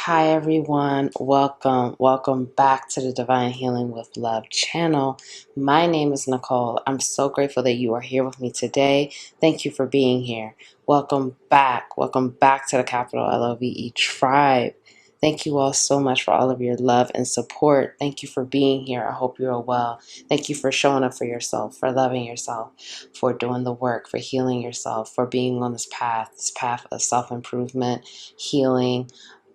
Hi everyone, welcome back to the Divine Healing with Love channel. My name is Nicole. I'm so grateful that you are here with me today. Thank you for being here. Welcome back to the capital LOVE tribe. Thank you all so much for all of your love and support. Thank you for being here. I hope you're well. Thank you for showing up for yourself, for loving yourself, for doing the work, for healing yourself, for being on this path of self-improvement, healing,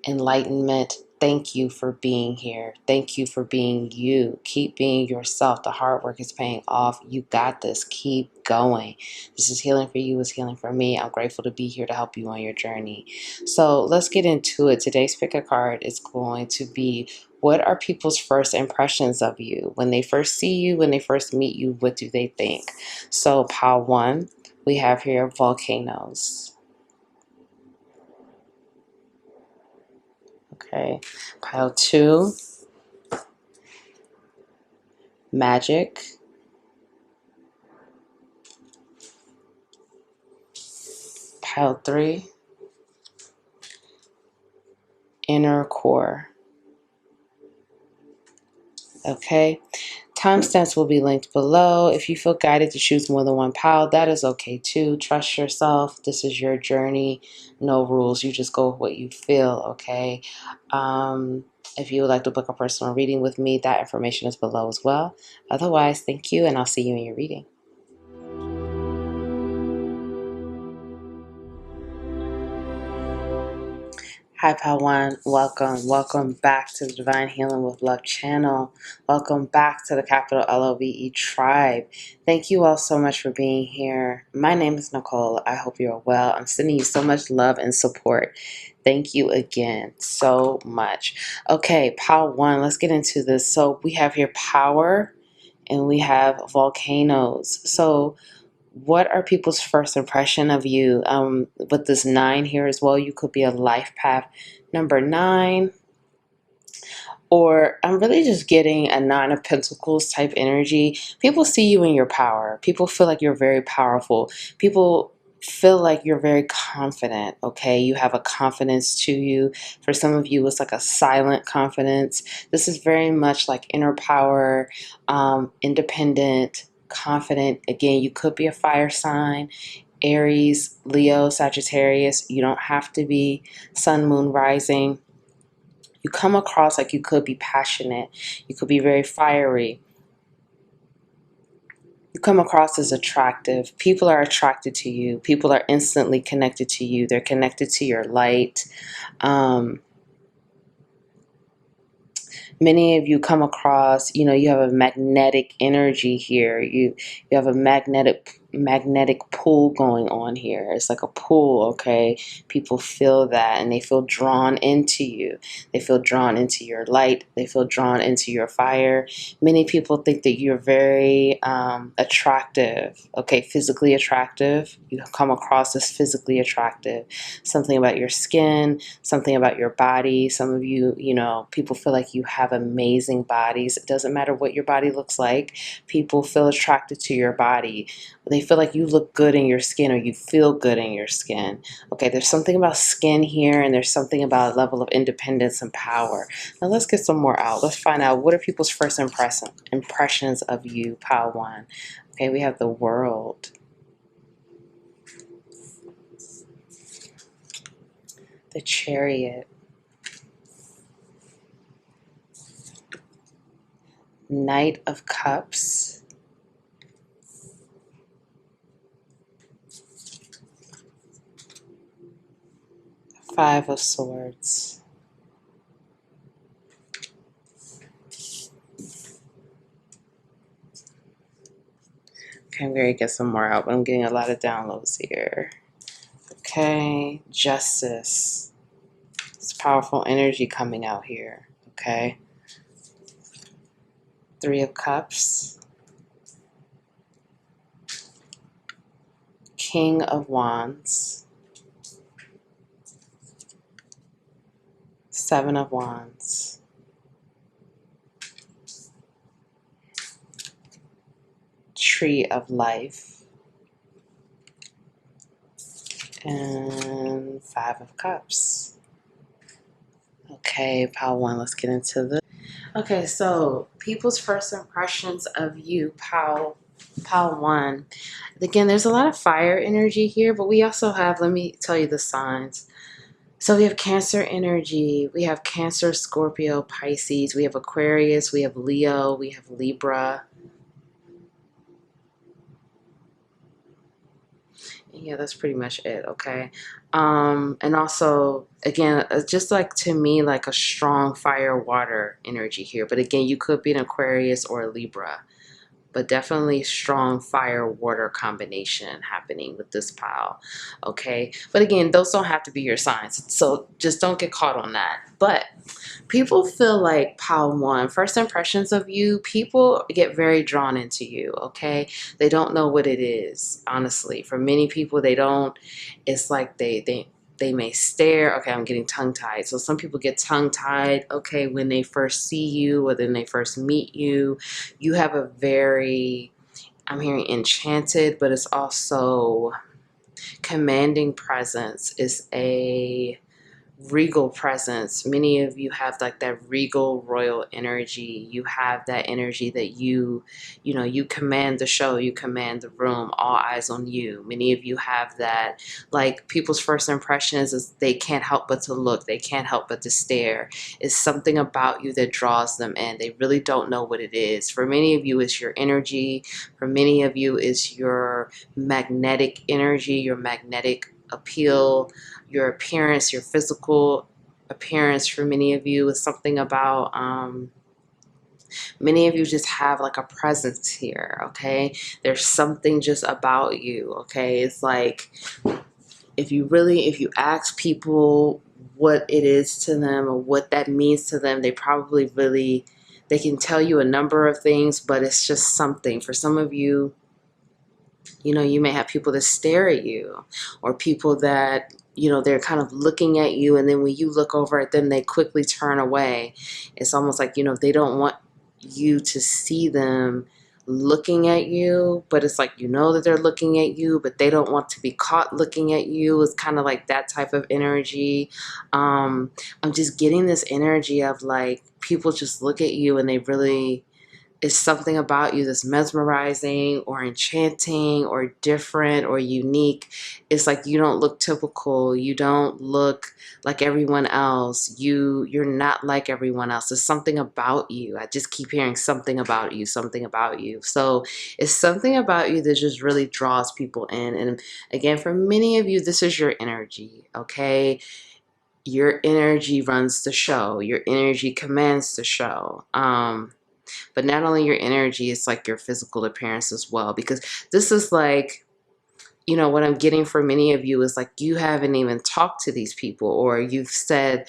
enlightenment. Thank you for being here. Thank you for being you. Keep being yourself. The hard work is paying off. You got this. Keep going. This is healing for you. It's healing for me. I'm grateful to be here to help you on your journey. So let's get into it. Today's pick a card is going to be, what are people's first impressions of you? When they first see you, when they first meet you, what do they think? So pile one, we have here volcanoes. Okay, pile two, magic. Pile three, inner core. Okay, timestamps will be linked below. If you feel guided to choose more than one pile, that is okay too. Trust yourself. This is your journey. No rules. You just go with what you feel, okay? If you would like to book a personal reading with me, that information is below as well. Otherwise, thank you, and I'll see you in your reading. Hi, Pawan. Welcome back to the Divine Healing with Love channel. Welcome back to the capital LOVE tribe. Thank you all so much for being here. My name is Nicole. I hope you're well. I'm sending you so much love and support. Thank you again so much. Okay, pile one, let's get into this. So we have here power and we have volcanoes. So what are people's first impression of you? With this 9 here as well, you could be a life path number 9, or I'm really just getting a 9 of Pentacles type energy. People see you in your power. People feel like you're very powerful. People feel like you're very confident, okay? You have a confidence to you. For some of you, it's like a silent confidence. This is very much like inner power, independent, confident. Again, you could be a fire sign, Aries, Leo, Sagittarius. You don't have to be sun, moon, rising. You come across like you could be passionate. You could be very fiery. You come across as attractive. People are attracted to you. People are instantly connected to you. They're connected to your light. Many of you come across, you have a magnetic energy here. You have a magnetic pull going on here. It's like a pull, okay? People feel that and they feel drawn into you. They feel drawn into your light. They feel drawn into your fire. Many people think that you're very attractive, okay? Physically attractive. You come across as physically attractive. Something about your skin, something about your body. Some of you, people feel like you have amazing bodies. It doesn't matter what your body looks like. People feel attracted to your body. They feel like you look good in your skin, or you feel good in your skin. Okay, there's something about skin here, and there's something about a level of independence and power. Now let's get some more out. Let's find out, what are people's first impressions of you, pile one. Okay, we have the World. The Chariot. Knight of Cups. Five of Swords. Okay, I'm going to get some more out, but I'm getting a lot of downloads here. Okay, Justice. It's powerful energy coming out here, okay? Three of Cups. King of Wands. Seven of Wands. Tree of Life. And Five of Cups. Okay, pile one, let's get into this. Okay, so people's first impressions of you, pile one. Again, there's a lot of fire energy here, but we also have, let me tell you the signs. So we have Cancer energy, we have Cancer, Scorpio, Pisces, we have Aquarius, we have Leo, we have Libra. Yeah, that's pretty much it, okay? And also, again, just like to me, like a strong fire water energy here. But again, you could be an Aquarius or a Libra. But definitely strong fire water combination happening with this pile. Okay, but again, those don't have to be your signs, so just don't get caught on that. But people feel like pile one, first impressions of you, people get very drawn into you. Okay, they don't know what it is, honestly. For many people, they don't. It's like they may stare. Okay, I'm getting tongue-tied. So some people get tongue-tied, okay, when they first see you or then they first meet you. You have a very, I'm hearing enchanted, but it's also commanding presence. Is a regal presence. Many of you have like that regal royal energy. You have that energy that you know, you command the show, you command the room, all eyes on you. Many of you have that, like people's first impression is they can't help but to look, they can't help but to stare. It's something about you that draws them in. They really don't know what it is. For many of you, it's your energy. For many of you, it's your magnetic energy, your magnetic appeal, your appearance, your physical appearance. For many of you is something about, many of you just have like a presence here, okay? There's something just about you, okay? It's like, if you ask people what it is to them or what that means to them, they probably really, they can tell you a number of things, but it's just something. For some of you, you know, you may have people that stare at you, or people that, you know, they're kind of looking at you, and then when you look over at them, they quickly turn away. It's almost like, you know, they don't want you to see them looking at you, but it's like, you know that they're looking at you, but they don't want to be caught looking at you. It's kind of like that type of energy. I'm just getting this energy of like people just look at you and they really, is something about you that's mesmerizing or enchanting or different or unique. It's like you don't look typical. You don't look like everyone else. You're not like everyone else. There's something about you. I just keep hearing something about you, something about you. So it's something about you that just really draws people in. And again, for many of you, this is your energy, okay? Your energy runs the show. Your energy commands the show. But not only your energy, it's like your physical appearance as well. Because this is like, you know, what I'm getting for many of you is like you haven't even talked to these people, or you've said,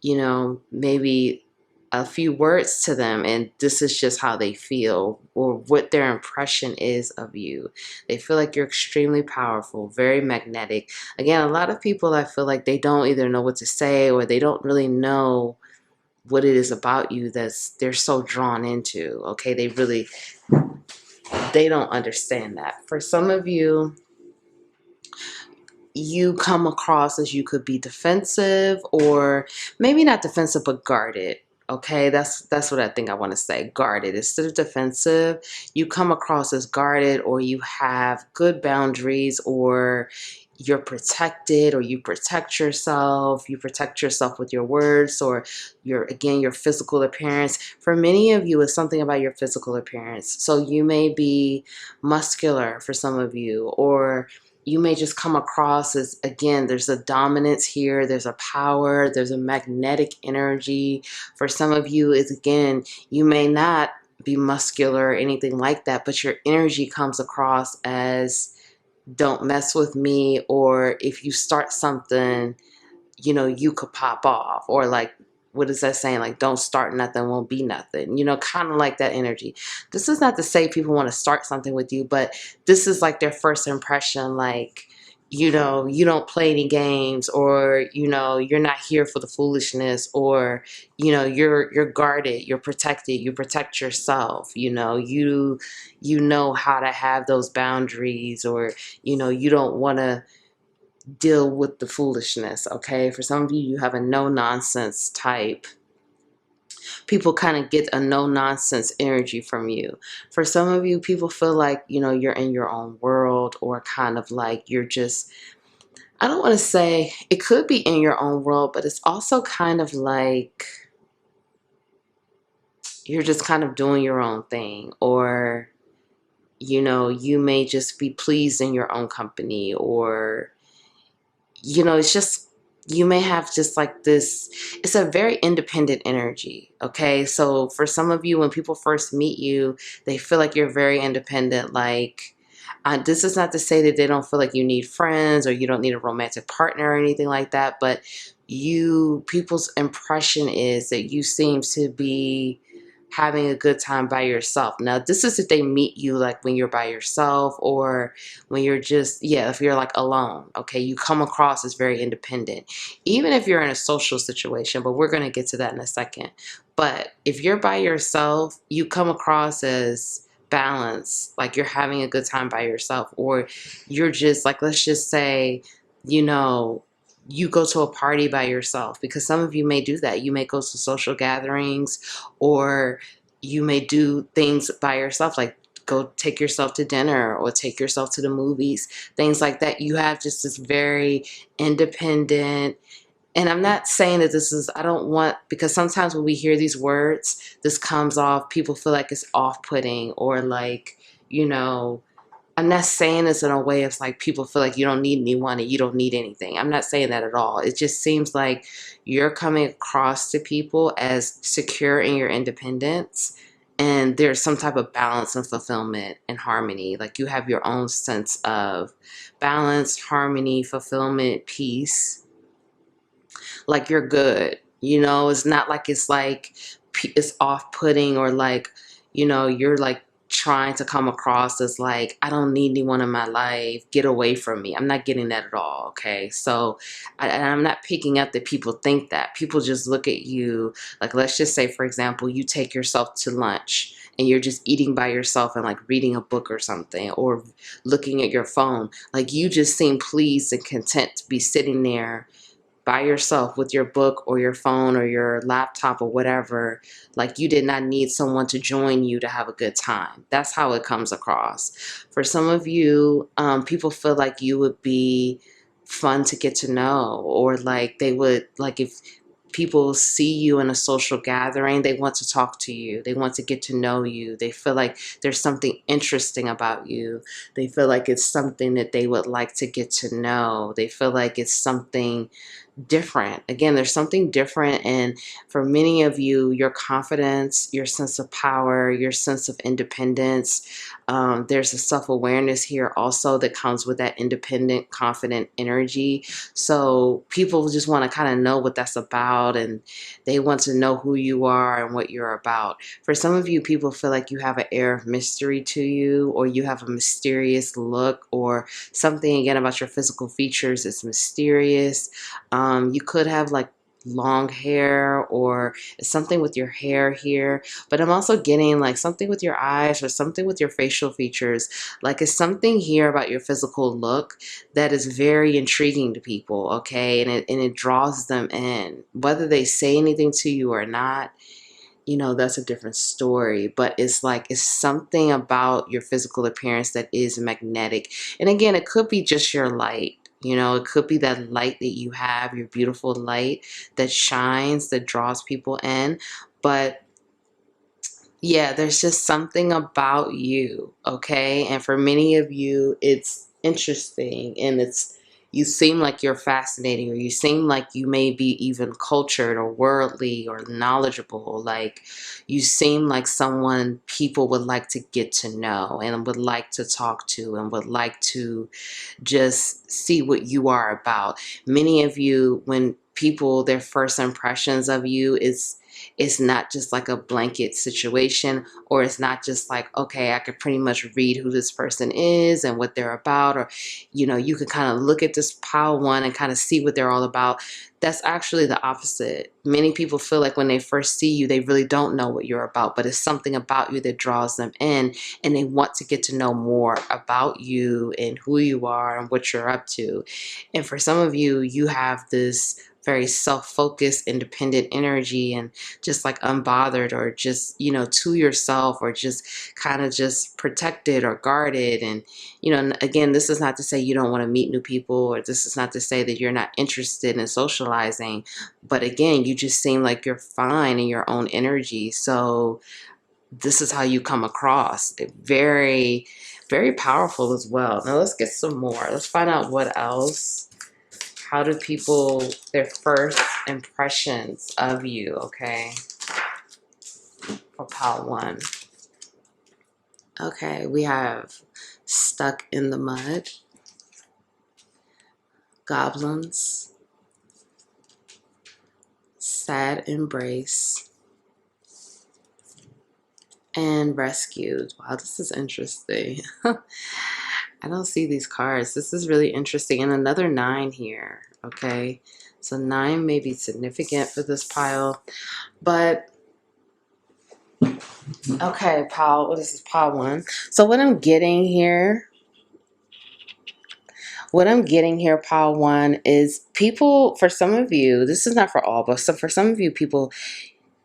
you know, maybe a few words to them, and this is just how they feel or what their impression is of you. They feel like you're extremely powerful, very magnetic. Again, a lot of people, I feel like they don't either know what to say, or they don't really know what it is about you that's they're so drawn into. Okay, they don't understand that. For some of you, you come across as you could be defensive, or maybe not defensive but guarded. Okay, that's what I think I want to say. Guarded instead of defensive. You come across as guarded, or you have good boundaries, or you're protected, or you protect yourself. You protect yourself with your words, or your physical appearance. For many of you, it's something about your physical appearance. So you may be muscular for some of you, or you may just come across as, again, there's a dominance here, there's a power, there's a magnetic energy. For some of you, is again, you may not be muscular or anything like that, but your energy comes across as don't mess with me, or if you start something, you know, you could pop off, or like, what is that saying? Like, don't start nothing, won't be nothing, you know, kind of like that energy. This is not to say people want to start something with you, but this is like their first impression. Like, you know, you don't play any games, or, you know, you're not here for the foolishness, or, you know, you're guarded, you're protected, you protect yourself, you know, you know how to have those boundaries, or, you know, you don't want to deal with the foolishness, okay? For some of you, you have a no-nonsense type. People kind of get a no-nonsense energy from you. For some of you, people feel like, you know, you're in your own world, or kind of like you're just, I don't want to say, it could be in your own world, but it's also kind of like you're just kind of doing your own thing, or, you know, you may just be pleased in your own company, or, you know, it's just, you may have just like this, it's a very independent energy, okay? So for some of you, when people first meet you, they feel like you're very independent. Like, this is not to say that they don't feel like you need friends or you don't need a romantic partner or anything like that, but people's impression is that you seem to be having a good time by yourself. Now, this is if they meet you like when you're by yourself, or when you're just, yeah, if you're like alone, okay, you come across as very independent, even if you're in a social situation, but we're going to get to that in a second. But if you're by yourself, you come across as balanced, like you're having a good time by yourself, or you're just like, let's just say, you know, you go to a party by yourself, because some of you may do that. You may go to social gatherings, or you may do things by yourself, like go take yourself to dinner or take yourself to the movies, things like that. You have just this very independent, and I'm not saying that this is, I don't want, because sometimes when we hear these words, this comes off, people feel like it's off-putting, or like, you know, I'm not saying this in a way of like people feel like you don't need anyone and you don't need anything. I'm not saying that at all. It just seems like you're coming across to people as secure in your independence, and there's some type of balance and fulfillment and harmony. Like you have your own sense of balance, harmony, fulfillment, peace. Like you're good. You know, it's not like it's off-putting, or like, you know, you're like trying to come across as like, I don't need anyone in my life, get away from me. I'm not getting that at all, okay? So and I'm not picking up that people think that. People just look at you, like, let's just say, for example, you take yourself to lunch and you're just eating by yourself and like reading a book or something, or looking at your phone. Like you just seem pleased and content to be sitting there by yourself with your book or your phone or your laptop or whatever. Like you did not need someone to join you to have a good time. That's how it comes across. For some of you, people feel like you would be fun to get to know, or like they would, like if people see you in a social gathering, they want to talk to you. They want to get to know you. They feel like there's something interesting about you. They feel like it's something that they would like to get to know. They feel like it's something different. Again, there's something different. And for many of you, your confidence, your sense of power, your sense of independence, there's a self-awareness here also that comes with that independent, confident energy. So people just want to kind of know what that's about, and they want to know who you are and what you're about. For some of you, people feel like you have an air of mystery to you, or you have a mysterious look, or something again about your physical features is mysterious. You could have like long hair, or something with your hair here, but I'm also getting like something with your eyes, or something with your facial features. Like it's something here about your physical look that is very intriguing to people, okay? And it draws them in. Whether they say anything to you or not, you know, that's a different story. But it's like, it's something about your physical appearance that is magnetic. And again, it could be just your light. You know, it could be that light that you have, your beautiful light that shines, that draws people in. But yeah, there's just something about you, okay? And for many of you, it's interesting, and you seem like you're fascinating, or you seem like you may be even cultured or worldly or knowledgeable. Like you seem like someone people would like to get to know and would like to talk to and would like to just see what you are about. Many of you, when people, their first impressions of you is it's not just like a blanket situation, or it's not just like, okay, I could pretty much read who this person is and what they're about, or, you can kind of look at this pile one and kind of see what they're all about. That's actually the opposite. Many people feel like when they first see you, they really don't know what you're about, but it's something about you that draws them in, and they want to get to know more about you and who you are and what you're up to. And for some of you, you have this very self-focused, independent energy, and just like unbothered, or just, to yourself, or just kind of just protected or guarded. And, again, this is not to say you don't want to meet new people, or this is not to say that you're not interested in socializing. But again, you just seem like you're fine in your own energy. So this is how you come across. Very, very powerful as well. Now let's get some more. Let's find out what else. How do people, their first impressions of you, okay? For pile one. Okay, we have stuck in the mud, goblins, sad embrace, and rescued. Wow, this is interesting. I don't see these cards. This is really interesting. And another 9 here, okay? So 9 may be significant for this pile. But, okay, pile, what is this, pile 1? So what I'm getting here, pile 1, is people, for some of you, this is not for all, but for some of you, people,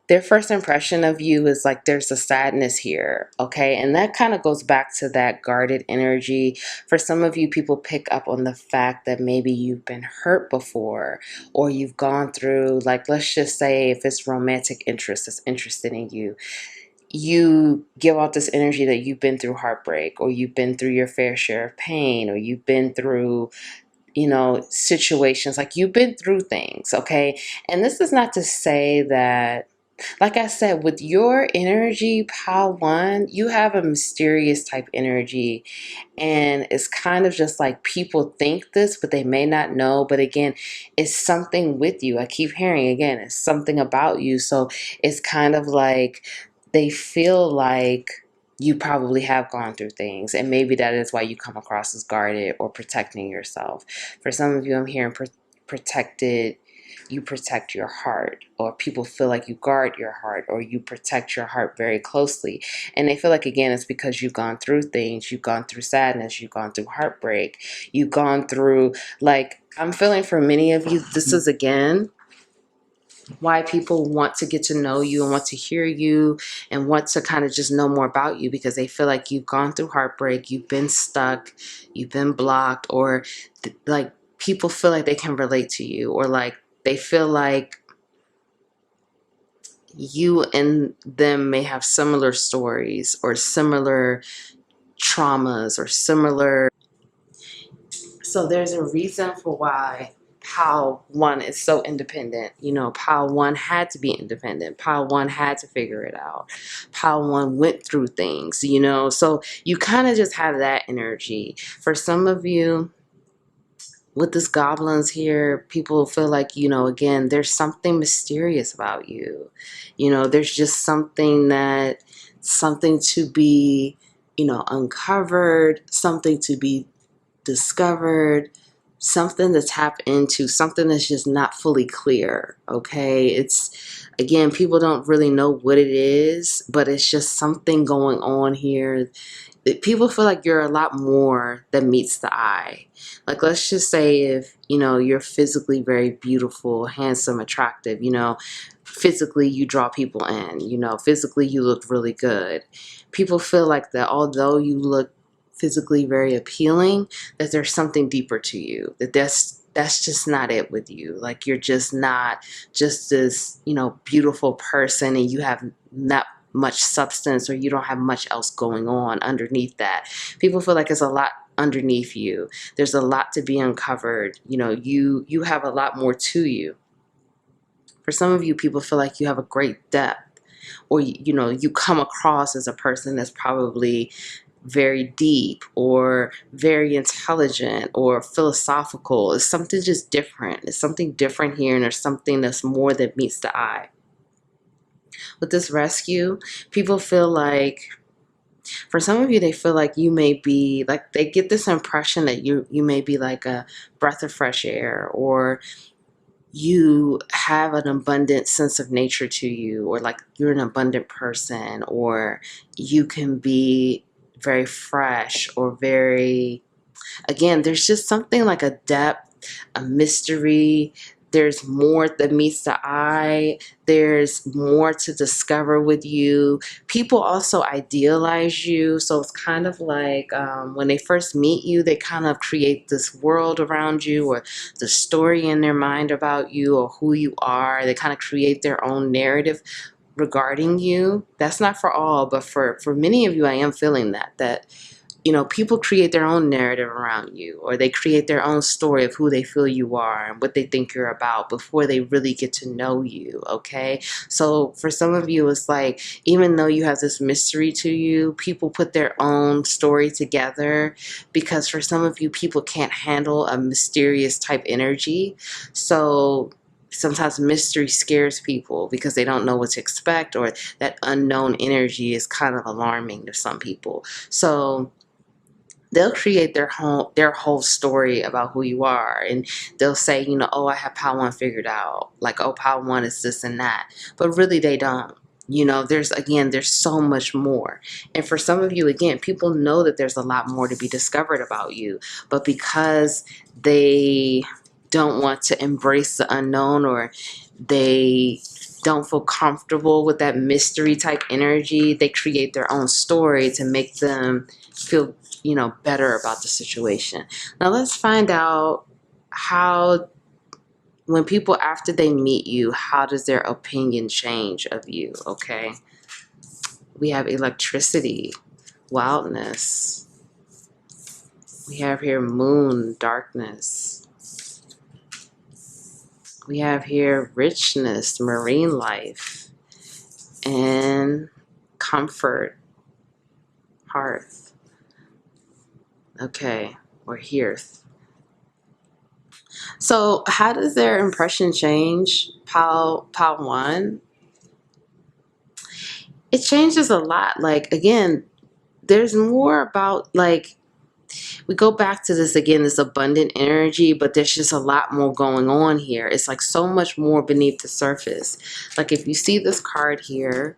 their first impression of you is like there's a sadness here, okay? And that kind of goes back to that guarded energy. For some of you, people pick up on the fact that maybe you've been hurt before, or you've gone through, like, let's just say if it's romantic interest that's interested in you, you give out this energy that you've been through heartbreak, or you've been through your fair share of pain, or you've been through situations, like you've been through things, okay? And this is not to say that, like I said, with your energy, pile 1, you have a mysterious type energy, and it's kind of just like people think this, but they may not know. But again, it's something with you. I keep hearing, again, it's something about you. So it's kind of like they feel like you probably have gone through things, and maybe that is why you come across as guarded or protecting yourself. For some of you, I'm hearing protected. You protect your heart, or people feel like you guard your heart, or you protect your heart very closely. And they feel like, again, it's because you've gone through things. You've gone through sadness. You've gone through heartbreak. You've gone through, like, I'm feeling for many of you, this is, again, why people want to get to know you and want to hear you and want to kind of just know more about you, because they feel like you've gone through heartbreak, you've been stuck, you've been blocked, or like people feel like they can relate to you, or like they feel like you and them may have similar stories or similar traumas or similar. So there's a reason for why Pile 1 is so independent. Pile 1 had to be independent. Pile 1 had to figure it out. Pile 1 went through things, so you kind of just have that energy. For some of you, with this goblins here, people feel like, again, there's something mysterious about you. There's just something to be, uncovered, something to be discovered, something to tap into, something that's just not fully clear, okay? It's, again, people don't really know what it is, but it's just something going on here. People feel like you're a lot more than meets the eye. Like, let's just say if, you're physically very beautiful, handsome, attractive, physically you draw people in, physically you look really good. People feel like that although you look physically very appealing, that there's something deeper to you, that's just not it with you. Like, you're just not just this, beautiful person, and you have not much substance, or you don't have much else going on underneath that. People feel like there's a lot underneath you. There's a lot to be uncovered. You have a lot more to you. For some of you, people feel like you have a great depth, or you come across as a person that's probably very deep or very intelligent or philosophical. It's something just different. It's something different here, and there's something that's more that meets the eye. with this rescue, people feel like, for some of you, they feel like you may be like, they get this impression that you may be like a breath of fresh air, or you have an abundant sense of nature to you, or like you're an abundant person, or you can be very fresh, or very, again, there's just something like a depth, a mystery. There's more that meets the eye. There's more to discover with you. People also idealize you. So it's kind of like when they first meet you, they kind of create this world around you, or the story in their mind about you, or who you are. They kind of create their own narrative regarding you. That's not for all, but for many of you, I am feeling that people create their own narrative around you, or they create their own story of who they feel you are and what they think you're about before they really get to know you, okay? So for some of you, it's like, even though you have this mystery to you, people put their own story together, because for some of you, people can't handle a mysterious type energy. So sometimes mystery scares people because they don't know what to expect, or that unknown energy is kind of alarming to some people. So they'll create their whole story about who you are, and they'll say, oh, I have Pile 1 figured out. Like, oh, Pile 1 is this and that. But really, they don't. There's so much more. And for some of you, again, people know that there's a lot more to be discovered about you, but because they don't want to embrace the unknown, or they don't feel comfortable with that mystery type energy, they create their own story to make them feel better about the situation. Now let's find out how, when people, after they meet you, how does their opinion change of you, okay? We have electricity, wildness. We have here moon, darkness. We have here richness, marine life, and comfort, hearth. Okay, or hearth. So how does their impression change? Pile 1, it changes a lot. Like, again, there's more about, like, we go back to this again, this abundant energy, but there's just a lot more going on here. It's like so much more beneath the surface. Like, if you see this card here,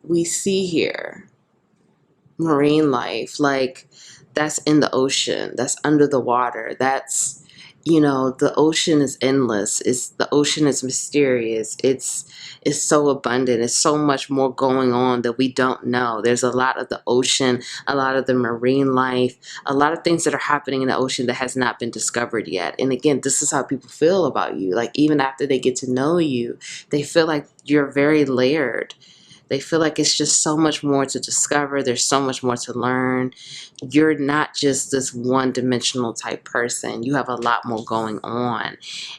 we see here marine life, like that's in the ocean, that's under the water, that's the ocean is endless, the ocean is mysterious, it's so abundant, it's so much more going on that we don't know. There's a lot of the ocean, a lot of the marine life, a lot of things that are happening in the ocean that has not been discovered yet. And again, this is how people feel about you. Like, even after they get to know you, they feel like you're very layered. They feel like it's just so much more to discover. There's so much more to learn. You're not just this one-dimensional type person. You have a lot more going on.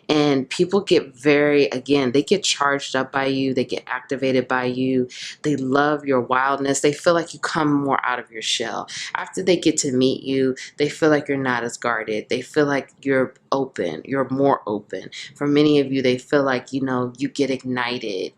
And people get they get charged up by you. They get activated by you. They love your wildness. They feel like you come more out of your shell. After they get to meet you, they feel like you're not as guarded. They feel like you're open. You're more open. For many of you, they feel like, you get ignited.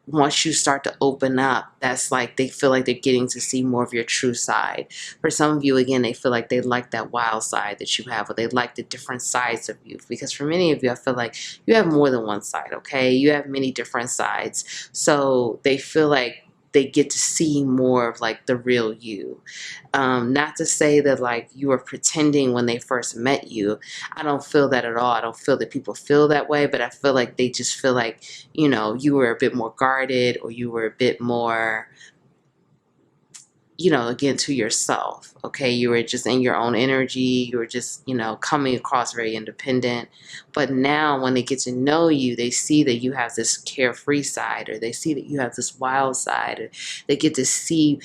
Once you start to open up, that's like, they feel like they're getting to see more of your true side. For some of you, again, they feel like they like that wild side that you have, or they like the different sides of you. Because for many of you, I feel like you have more than one side, okay? You have many different sides. So they feel like they get to see more of like the real you. Not to say that like you were pretending when they first met you. I don't feel that at all. I don't feel that people feel that way, but I feel like they just feel like, you were a bit more guarded, or you were a bit more, again, to yourself. Okay. You were just in your own energy. You were just, coming across very independent. But now when they get to know you, they see that you have this carefree side, or they see that you have this wild side, or they get to see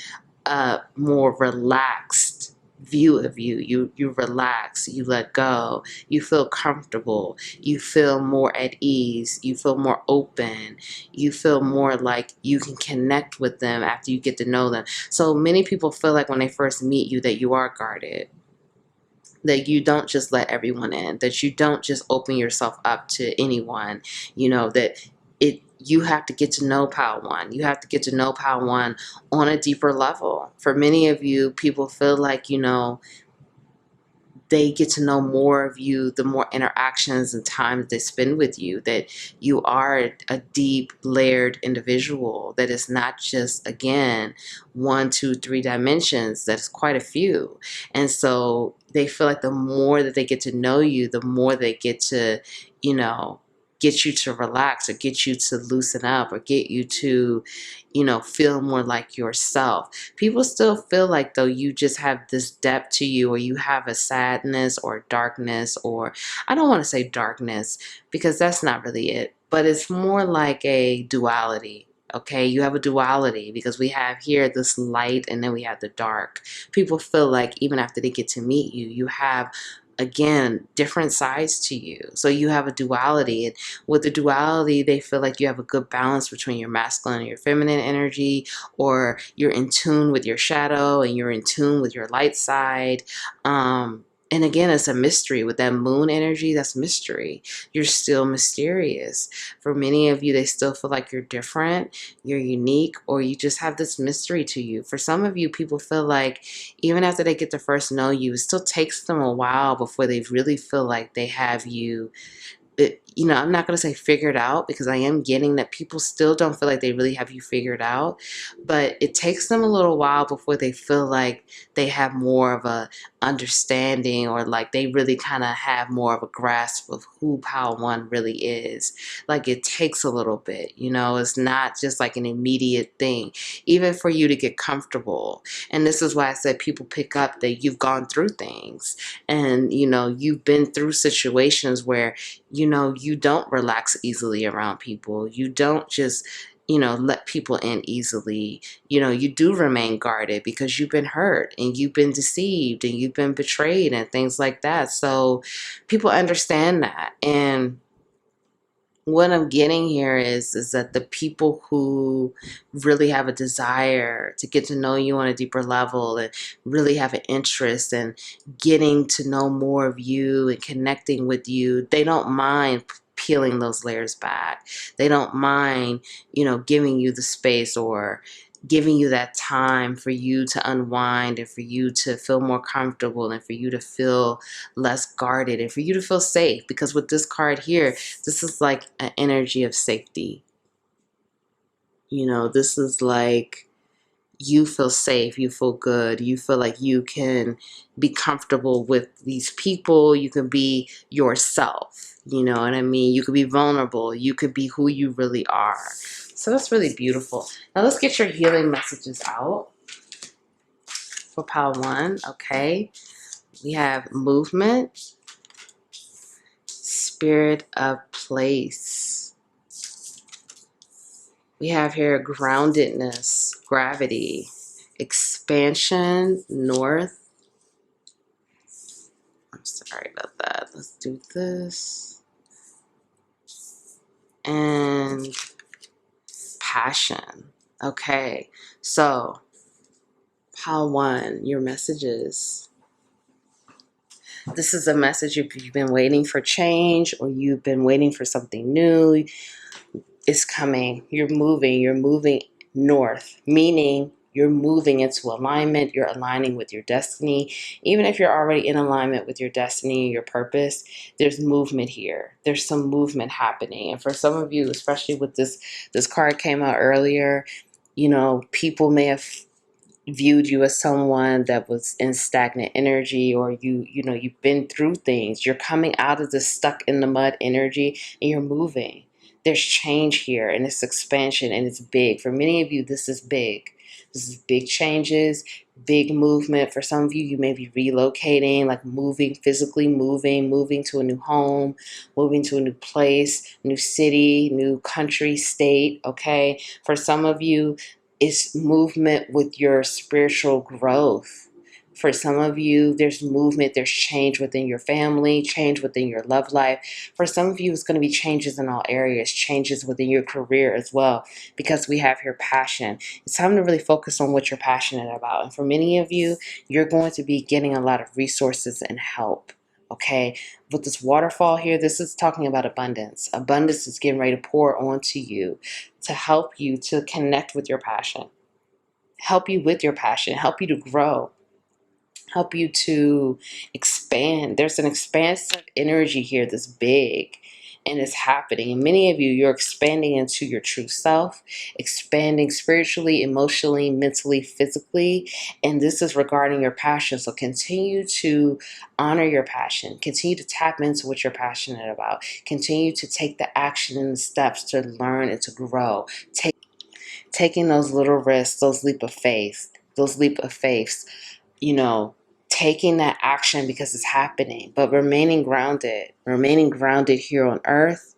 a more relaxed view of you. You relax, you let go, you feel comfortable, you feel more at ease, you feel more open, you feel more like you can connect with them after you get to know them. So many people feel like when they first meet you that you are guarded, that you don't just let everyone in, that you don't just open yourself up to anyone, that you have to get to know Pile 1. You have to get to know Pile 1 on a deeper level. For many of you, people feel like, they get to know more of you, the more interactions and time that they spend with you, that you are a deep, layered individual that is not just, again, 1, 2, 3 dimensions. That's quite a few. And so they feel like the more that they get to know you, the more they get to, get you to relax, or get you to loosen up, or get you to, feel more like yourself. People still feel like though you just have this depth to you, or you have a sadness or darkness, or I don't want to say darkness because that's not really it, but it's more like a duality. Okay, you have a duality because we have here this light and then we have the dark. People feel like even after they get to meet you, you have, again, different sides to you. So you have a duality, and with the duality, they feel like you have a good balance between your masculine and your feminine energy, or you're in tune with your shadow and you're in tune with your light side. And again, it's a mystery. With that moon energy, that's mystery. You're still mysterious. For many of you, they still feel like you're different, you're unique, or you just have this mystery to you. For some of you, people feel like even after they get to first know you, it still takes them a while before they really feel like they have you. I'm not going to say figured out, because I am getting that people still don't feel like they really have you figured out, but it takes them a little while before they feel like they have more of a understanding, or like they really kind of have more of a grasp of who Pile 1 really is. Like it takes a little bit, it's not just like an immediate thing, even for you to get comfortable. And this is why I said people pick up that you've gone through things, and you've been through situations where you don't relax easily around people. You don't just, let people in easily. You do remain guarded because you've been hurt and you've been deceived and you've been betrayed and things like that. So people understand that. And what I'm getting here is that the people who really have a desire to get to know you on a deeper level, and really have an interest in getting to know more of you and connecting with you, they don't mind peeling those layers back. They don't mind, giving you the space, or giving you that time for you to unwind, and for you to feel more comfortable, and for you to feel less guarded, and for you to feel safe. Because with this card here, this is like an energy of safety. This is like you feel safe, you feel good, you feel like you can be comfortable with these people, you can be yourself, you know what I mean? You could be vulnerable, you could be who you really are. So that's really beautiful. Now let's get your healing messages out for Pile 1, okay? We have movement, spirit of place. We have here groundedness, gravity, expansion, north. I'm sorry about that. Let's do this. And passion. Okay, so Pile 1, your messages. This is a message if you've been waiting for change, or you've been waiting for something new. It's coming. You're moving north, meaning you're moving into alignment. You're aligning with your destiny. Even if you're already in alignment with your destiny and your purpose, there's movement here. There's some movement happening. And for some of you, especially with this card came out earlier, people may have viewed you as someone that was in stagnant energy, or you've been through things. You're coming out of this stuck in the mud energy, and you're moving. There's change here, and it's expansion, and it's big. For many of you, this is big. This is big changes, big movement. For some of you, you may be relocating, like moving, physically moving to a new home, moving to a new place, new city, new country, state, okay? For some of you, it's movement with your spiritual growth. For some of you, there's movement, there's change within your family, change within your love life. For some of you, it's going to be changes in all areas, changes within your career as well, because we have here passion. It's time to really focus on what you're passionate about. And for many of you, you're going to be getting a lot of resources and help. Okay, with this waterfall here, this is talking about abundance. Abundance is getting ready to pour onto you to help you to connect with your passion, help you with your passion, help you to grow, help you to expand. There's an expansive energy here that's big and it's happening. And many of you, you're expanding into your true self, expanding spiritually, emotionally, mentally, physically. And this is regarding your passion. So continue to honor your passion. Continue to tap into what you're passionate about. Continue to take the action and the steps to learn and to grow. Taking those little risks, those leap of faith, you know, taking that action because it's happening, but remaining grounded here on earth,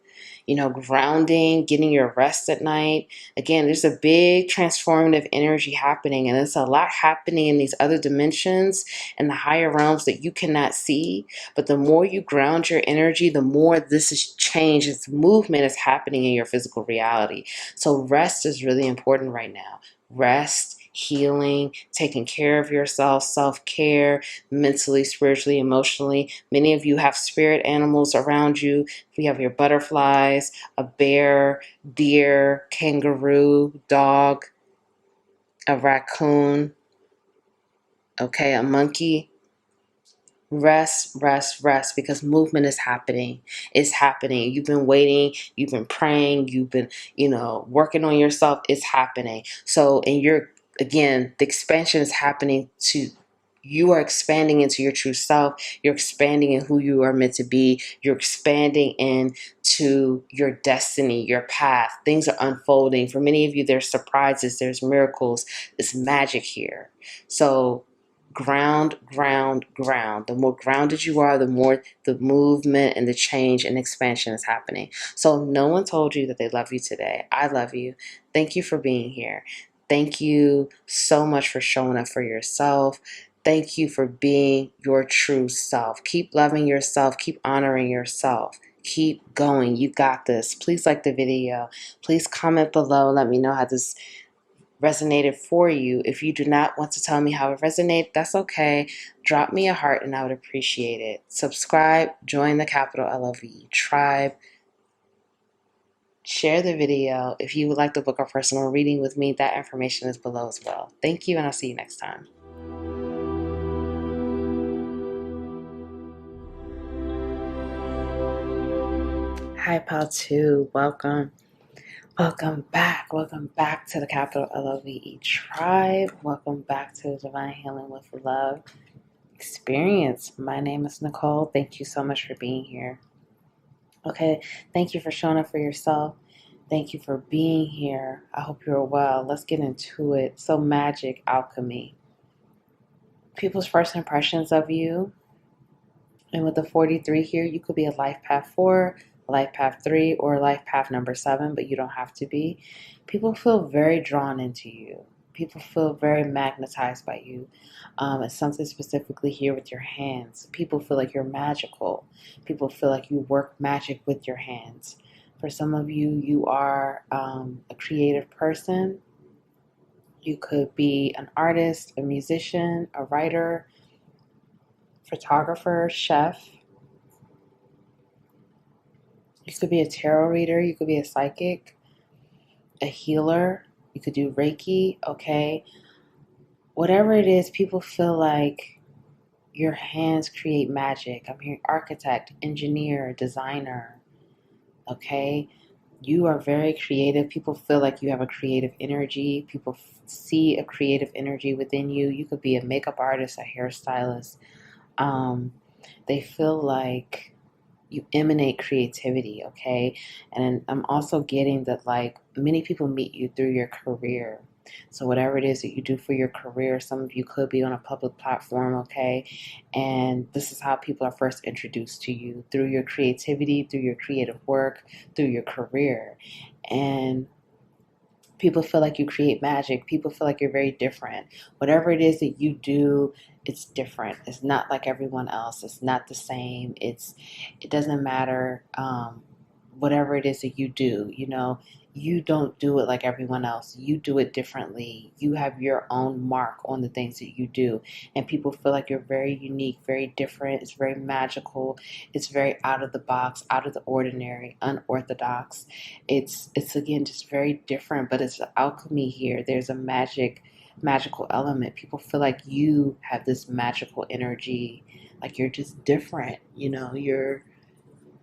grounding, getting your rest at night. Again, there's a big transformative energy happening, and there's a lot happening in these other dimensions and the higher realms that you cannot see. But the more you ground your energy, the more this is change, this movement is happening in your physical reality. So rest is really important right now. Rest, healing, taking care of yourself, self-care, mentally, spiritually, emotionally. Many of you have spirit animals around you. We have your butterflies, a bear, deer, kangaroo, dog, a raccoon, okay, a monkey. Rest, rest, rest, because movement is happening. It's happening. You've been waiting, you've been praying, you've been, working on yourself. It's happening. So, again, the expansion is happening you are expanding into your true self. You're expanding in who you are meant to be. You're expanding into your destiny, your path. Things are unfolding. For many of you, there's surprises, there's miracles, there's magic here. So, ground, ground, ground. The more grounded you are, the more the movement and the change and expansion is happening. So if no one told you that they love you today, I love you. Thank you for being here. Thank you so much for showing up for yourself. Thank you for being your true self. Keep loving yourself. Keep honoring yourself. Keep going. You got this. Please like the video. Please comment below. Let me know how this resonated for you. If you do not want to tell me how it resonated, that's okay. Drop me a heart and I would appreciate it. Subscribe, join the capital LOVE tribe. Share the video. If you would like to book a personal reading with me, that information is below as well. Thank you, and I'll see you next time. Hi, Pal 2. Welcome. Welcome back. Welcome back to the capital LOVE tribe. Welcome back to the Divine Healing with Love experience. My name is Nicole. Thank you so much for being here. Okay, thank you for showing up for yourself. Thank you for being here. I hope you're well. Let's get into it. So magic, alchemy. People's first impressions of you. And with the 43 here, you could be a life path 4, a life path 3, or a life path number 7, but you don't have to be. People feel very drawn into you. People feel very magnetized by you. It's something specifically here with your hands. People feel like you're magical. People feel like you work magic with your hands. For some of you, you are a creative person. You could be an artist, a musician, a writer, photographer, chef. You could be a tarot reader. You could be a psychic, a healer. You could do Reiki, okay? Whatever it is, people feel like your hands create magic. I'm hearing architect, engineer, designer, okay? You are very creative. People feel like you have a creative energy. People see a creative energy within you. You could be a makeup artist, a hairstylist. They feel like you emanate creativity, okay? And I'm also getting that, like, many people meet you through your career. So whatever it is that you do for your career, some of you could be on a public platform, okay? And this is how people are first introduced to you, through your creativity, through your creative work, through your career. And people feel like you create magic. People feel like you're very different. Whatever it is that you do, it's different. It's not like everyone else. It's not the same. It doesn't matter whatever it is that you do. You don't do it like everyone else. You do it differently. You have your own mark on the things that you do. And people feel like you're very unique, very different. It's very magical. It's very out of the box, out of the ordinary, unorthodox. It's again just very different, but it's alchemy here. There's a magical element. People feel like you have this magical energy, like you're just different.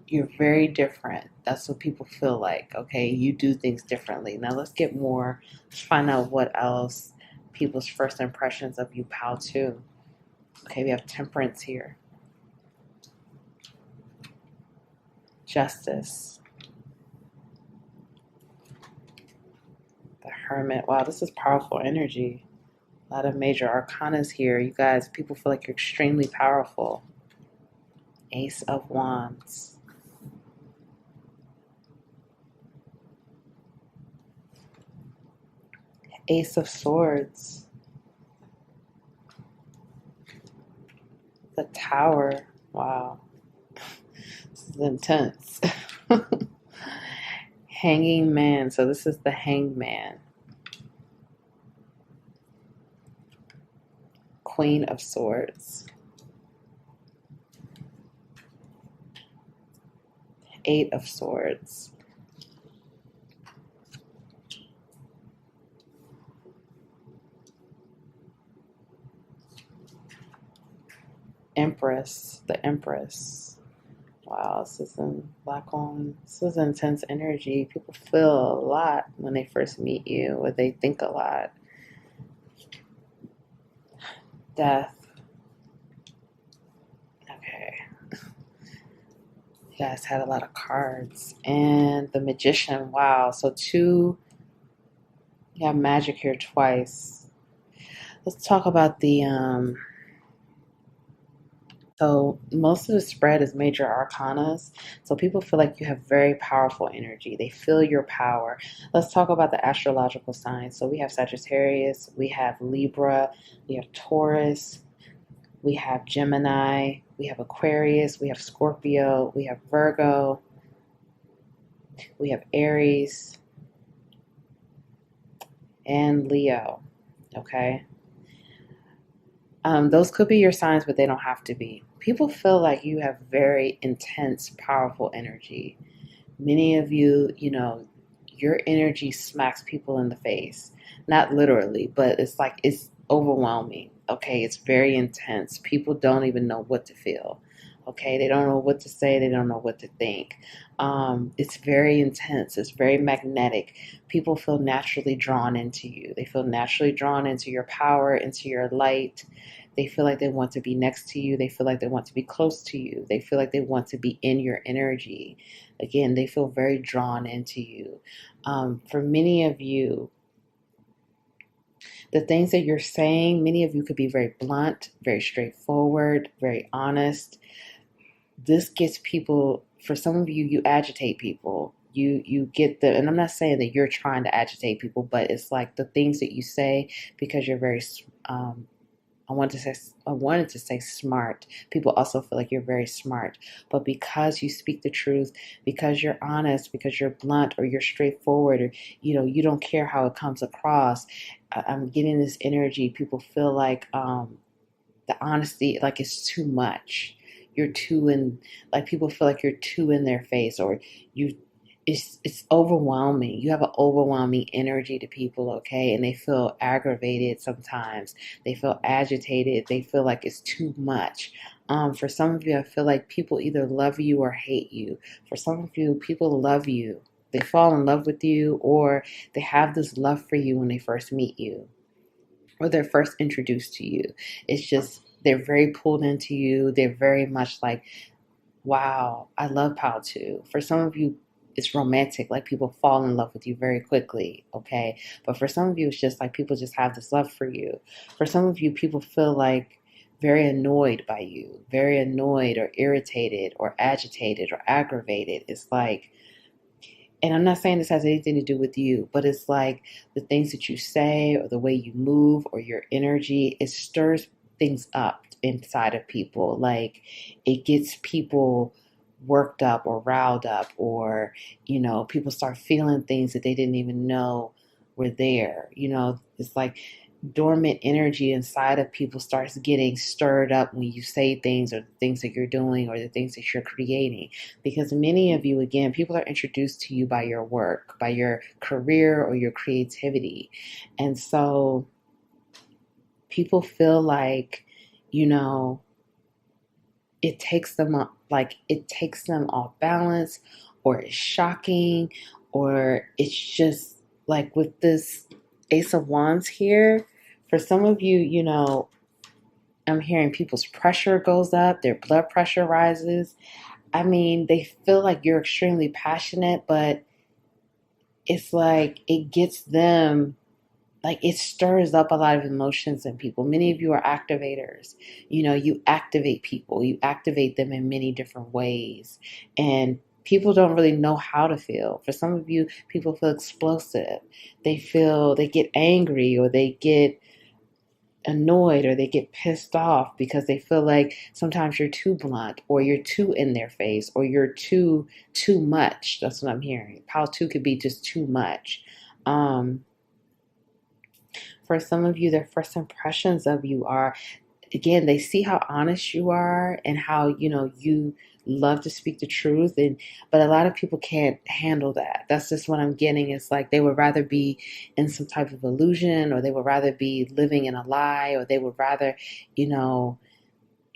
You're very different. That's what people feel like. Okay, you do things differently. Now let's find out what else people's first impressions of you, pal, too. Okay, we have temperance here. Justice. The hermit. Wow, this is powerful energy. A lot of major arcanas here. You guys, people feel like you're extremely powerful. Ace of Wands. Ace of Swords. The Tower. Wow. This is intense. Hanging Man. So this is the Hangman. Queen of Swords. Eight of Swords. Empress. The Empress. Wow, this is this is intense energy. People feel a lot when they first meet you, or they think a lot. Death. Okay. You guys had a lot of cards. And the Magician. Wow. So you have magic here twice. Let's talk about so most of the spread is major arcanas. So people feel like you have very powerful energy. They feel your power. Let's talk about the astrological signs. So we have Sagittarius, we have Libra, we have Taurus, we have Gemini, we have Aquarius, we have Scorpio, we have Virgo, we have Aries, and Leo. Okay? Those could be your signs, but they don't have to be. People feel like you have very intense, powerful energy. Many of you, your energy smacks people in the face. Not literally, but it's like it's overwhelming. Okay, it's very intense. People don't even know what to feel. Okay, they don't know what to say, they don't know what to think. It's very intense, it's very magnetic. People feel naturally drawn into you. They feel naturally drawn into your power, into your light. They feel like they want to be next to you. They feel like they want to be close to you. They feel like they want to be in your energy. Again, they feel very drawn into you. For many of you, the things that you're saying, many of you could be very blunt, very straightforward, very honest. This gets people, for some of you, you agitate people. You get and I'm not saying that you're trying to agitate people, but it's like the things that you say, because you're very I wanted to say smart. People also feel like you're very smart. But because you speak the truth, because you're honest, because you're blunt, or you're straightforward, or you don't care how it comes across, I'm getting this energy. People feel like the honesty, like, it's too much. You're too in, like, people feel like you're too in their face, or you it's overwhelming. You have an overwhelming energy to people, okay? And they feel aggravated sometimes. They feel agitated. They feel like it's too much. For some of you, I feel like people either love you or hate you. For some of you, people love you. They fall in love with you, or they have this love for you when they first meet you, or they're first introduced to you. It's just, they're very pulled into you. They're very much like, wow, I love Pal too. For some of you, it's romantic, like people fall in love with you very quickly, okay? But for some of you, it's just like people just have this love for you. For some of you, people feel like very annoyed by you, very annoyed or irritated or agitated or aggravated. It's like, and I'm not saying this has anything to do with you, but it's like the things that you say, or the way you move, or your energy, it stirs things up inside of people. Like, it gets people worked up or riled up, or, people start feeling things that they didn't even know were there. It's like dormant energy inside of people starts getting stirred up when you say things, or the things that you're doing, or the things that you're creating. Because many of you, again, people are introduced to you by your work, by your career, or your creativity. And so people feel like, it takes them off balance, or it's shocking, or it's just like with this Ace of Wands here. For some of you, I'm hearing people's pressure goes up, their blood pressure rises. I mean, they feel like you're extremely passionate, but it's like it gets them, like it stirs up a lot of emotions in people. Many of you are activators. You activate people, you activate them in many different ways. And people don't really know how to feel. For some of you, people feel explosive. They get angry, or they get annoyed, or they get pissed off because they feel like sometimes you're too blunt, or you're too in their face, or you're too much. That's what I'm hearing. Pile 2 could be just too much. For some of you, their first impressions of you are, again, they see how honest you are, and how, you love to speak the truth. But a lot of people can't handle that. That's just what I'm getting. It's like they would rather be in some type of illusion, or they would rather be living in a lie, or they would rather, you know,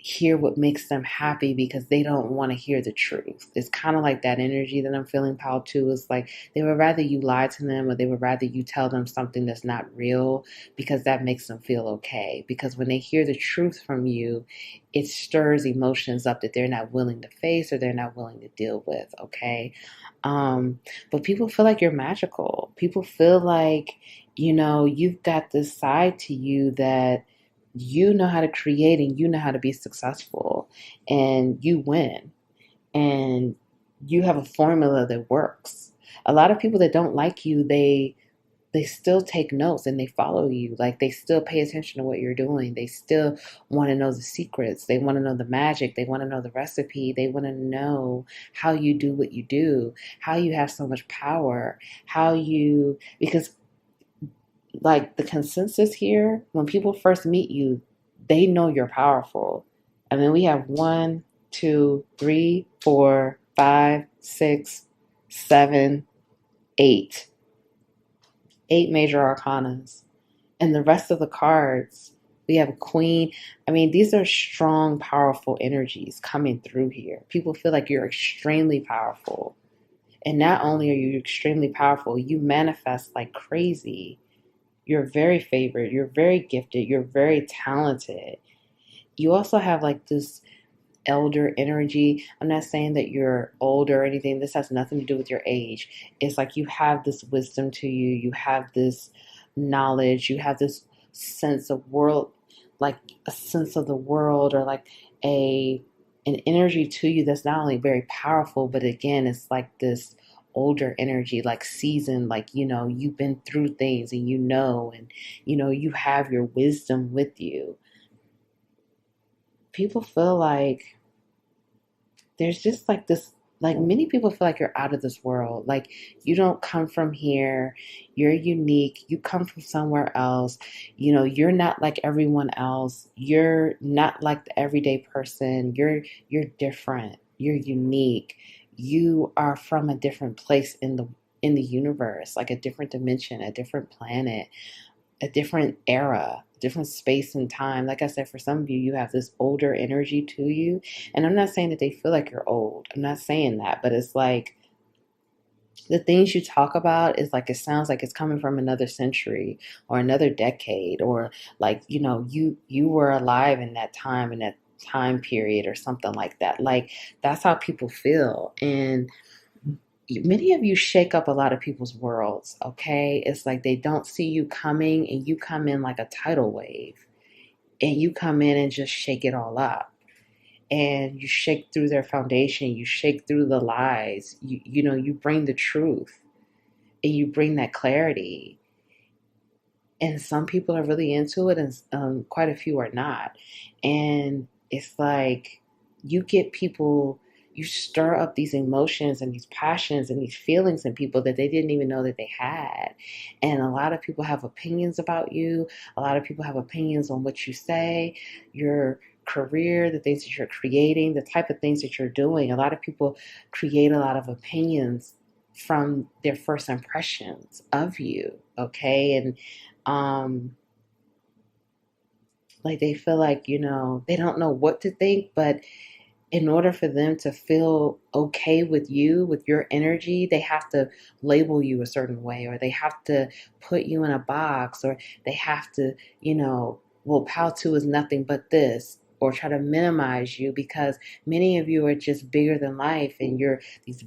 hear what makes them happy, because they don't want to hear the truth. It's kind of like that energy that I'm feeling, Pal, too. Is like they would rather you lie to them, or they would rather you tell them something that's not real, because that makes them feel okay. Because when they hear the truth from you, it stirs emotions up that they're not willing to face, or they're not willing to deal with, okay? But people feel like you're magical. People feel like, you've got this side to you that you know how to create, and you know how to be successful, and you win, and you have a formula that works. A lot of people that don't like you, they still take notes, and they follow you. Like, they still pay attention to what you're doing. They still want to know the secrets. They want to know the magic. They want to know the recipe. They want to know how you do what you do, how you have so much power, because like the consensus here, when people first meet you, they know you're powerful. I mean, we have 1, 2, 3, 4, 5, 6, 7, 8. 8 major arcanas. And the rest of the cards, we have a queen. I mean, these are strong, powerful energies coming through here. People feel like you're extremely powerful. And not only are you extremely powerful, you manifest like crazy. You're very favored. You're very gifted. You're very talented. You also have like this elder energy. I'm not saying that you're older or anything. This has nothing to do with your age. It's like you have this wisdom to you. You have this knowledge. You have this sense of world, like a sense of the world, or like an energy to you that's not only very powerful, but again, it's like this older energy, like seasoned, like, you've been through things, and and you have your wisdom with you. People feel like there's just like this, like many people feel like you're out of this world. Like, you don't come from here. You're unique. You come from somewhere else. You're not like everyone else. You're not like the everyday person. You're different. You're unique. You are from a different place in the universe, like a different dimension, a different planet, a different era, different space and time. Like I said, for some of you, you have this older energy to you. And I'm not saying that they feel like you're old. I'm not saying that. But it's like the things you talk about is like, it sounds like it's coming from another century or another decade, or like, you were alive in that time period, or something like that. Like, that's how people feel. And many of you shake up a lot of people's worlds, okay? It's like they don't see you coming, and you come in like a tidal wave, and you come in and just shake it all up. And you shake through their foundation, you shake through the lies, you bring the truth, and you bring that clarity. And some people are really into it, and quite a few are not. And it's like you get people, you stir up these emotions and these passions and these feelings in people that they didn't even know that they had. And a lot of people have opinions about you. A lot of people have opinions on what you say, your career, the things that you're creating, the type of things that you're doing. A lot of people create a lot of opinions from their first impressions of you, okay? And like they feel like, they don't know what to think, but in order for them to feel okay with you, with your energy, they have to label you a certain way, or they have to put you in a box, or they have to, well, PAL 2 is nothing but this, or try to minimize you because many of you are just bigger than life and you're these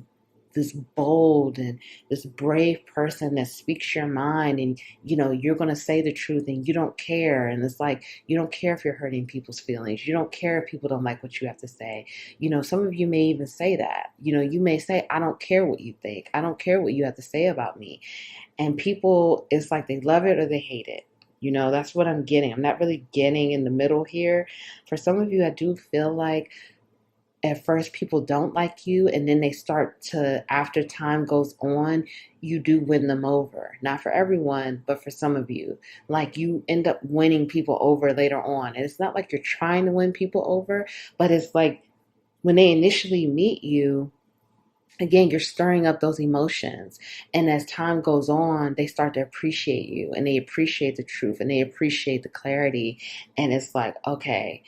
this bold and this brave person that speaks your mind, and you're going to say the truth and you don't care, and it's like you don't care if you're hurting people's feelings, you don't care if people don't like what you have to say. Some of you may even say that, you may say, I don't care what you think, I don't care what you have to say about me. And people, it's like they love it or they hate it. That's what I'm getting. I'm not really getting in the middle here. For some of you, I do feel like at first people don't like you, and then they start to, after time goes on, you do win them over. Not for everyone, but for some of you, like you end up winning people over later on. And it's not like you're trying to win people over, but it's like when they initially meet you, again, you're stirring up those emotions, and as time goes on, they start to appreciate you, and they appreciate the truth, and they appreciate the clarity. And it's like, okay,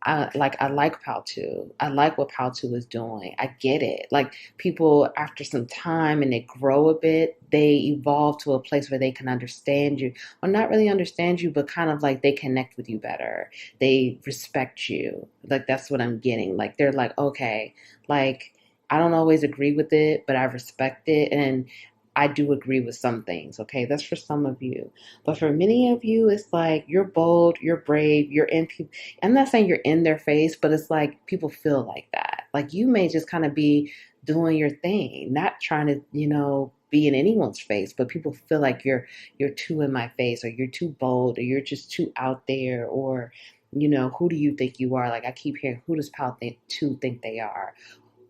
I like PAL 2. I like what PAL 2 is doing. I get it. Like people, after some time and they grow a bit, they evolve to a place where they can understand you, or not really understand you, but kind of like they connect with you better. They respect you. Like that's what I'm getting. Like they're like, okay, like I don't always agree with it, but I respect it, and I do agree with some things. Okay, that's for some of you. But for many of you, it's like you're bold, you're brave, you're in people. I'm not saying you're in their face, but it's like people feel like that. Like you may just kind of be doing your thing, not trying to, be in anyone's face, but people feel like you're too in my face, or you're too bold, or you're just too out there, or who do you think you are? Like I keep hearing, who does PAL 2 think they are?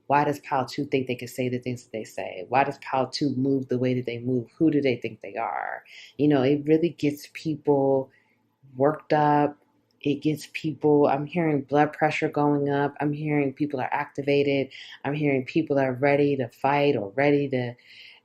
Why does PAL 2 think they can say the things that they say? Why does PAL 2 move the way that they move? Who do they think they are? It really gets people worked up. It gets people, I'm hearing blood pressure going up. I'm hearing people are activated. I'm hearing people are ready to fight, or ready to,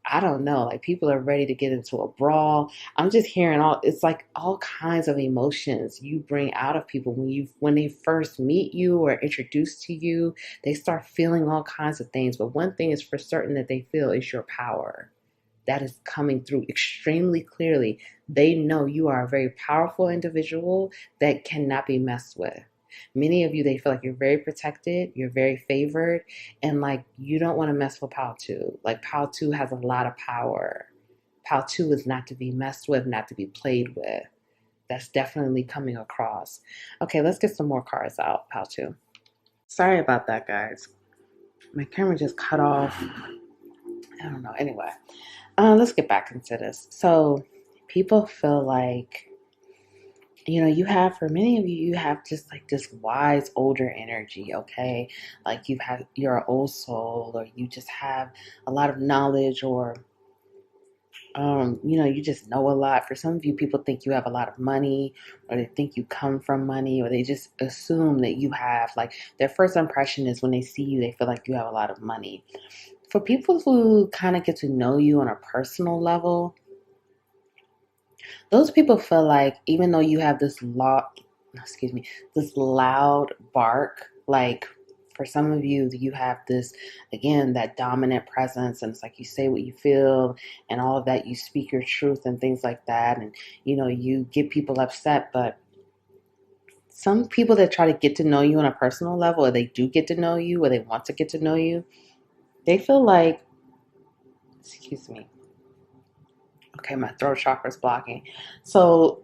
I don't know, like people are ready to get into a brawl. I'm just hearing it's like all kinds of emotions you bring out of people when they first meet you or introduced to you, they start feeling all kinds of things. But one thing is for certain that they feel is your power. That is coming through extremely clearly. They know you are a very powerful individual that cannot be messed with. Many of you, they feel like you're very protected, you're very favored, and like you don't want to mess with PAL 2. Like PAL 2 has a lot of power. PAL 2 is not to be messed with, not to be played with. That's definitely coming across. Okay, let's get some more cards out, PAL 2. Sorry about that, guys. My camera just cut off. I don't know. Anyway, let's get back into this. So people feel like, you have, for many of you, you have just like this wise older energy, okay? Like you're an old soul, or you just have a lot of knowledge, or you just know a lot. For some of you, people think you have a lot of money, or they think you come from money, or they just assume that you have, like, their first impression is when they see you, they feel like you have a lot of money. For people who kind of get to know you on a personal level, those people feel like even though you have this loud bark, like for some of you, you have this, again, that dominant presence, and it's like you say what you feel and all of that, you speak your truth and things like that, and you get people upset. But some people that try to get to know you on a personal level, or they do get to know you, or they want to get to know you, they feel like, excuse me, okay, my throat chakra is blocking. So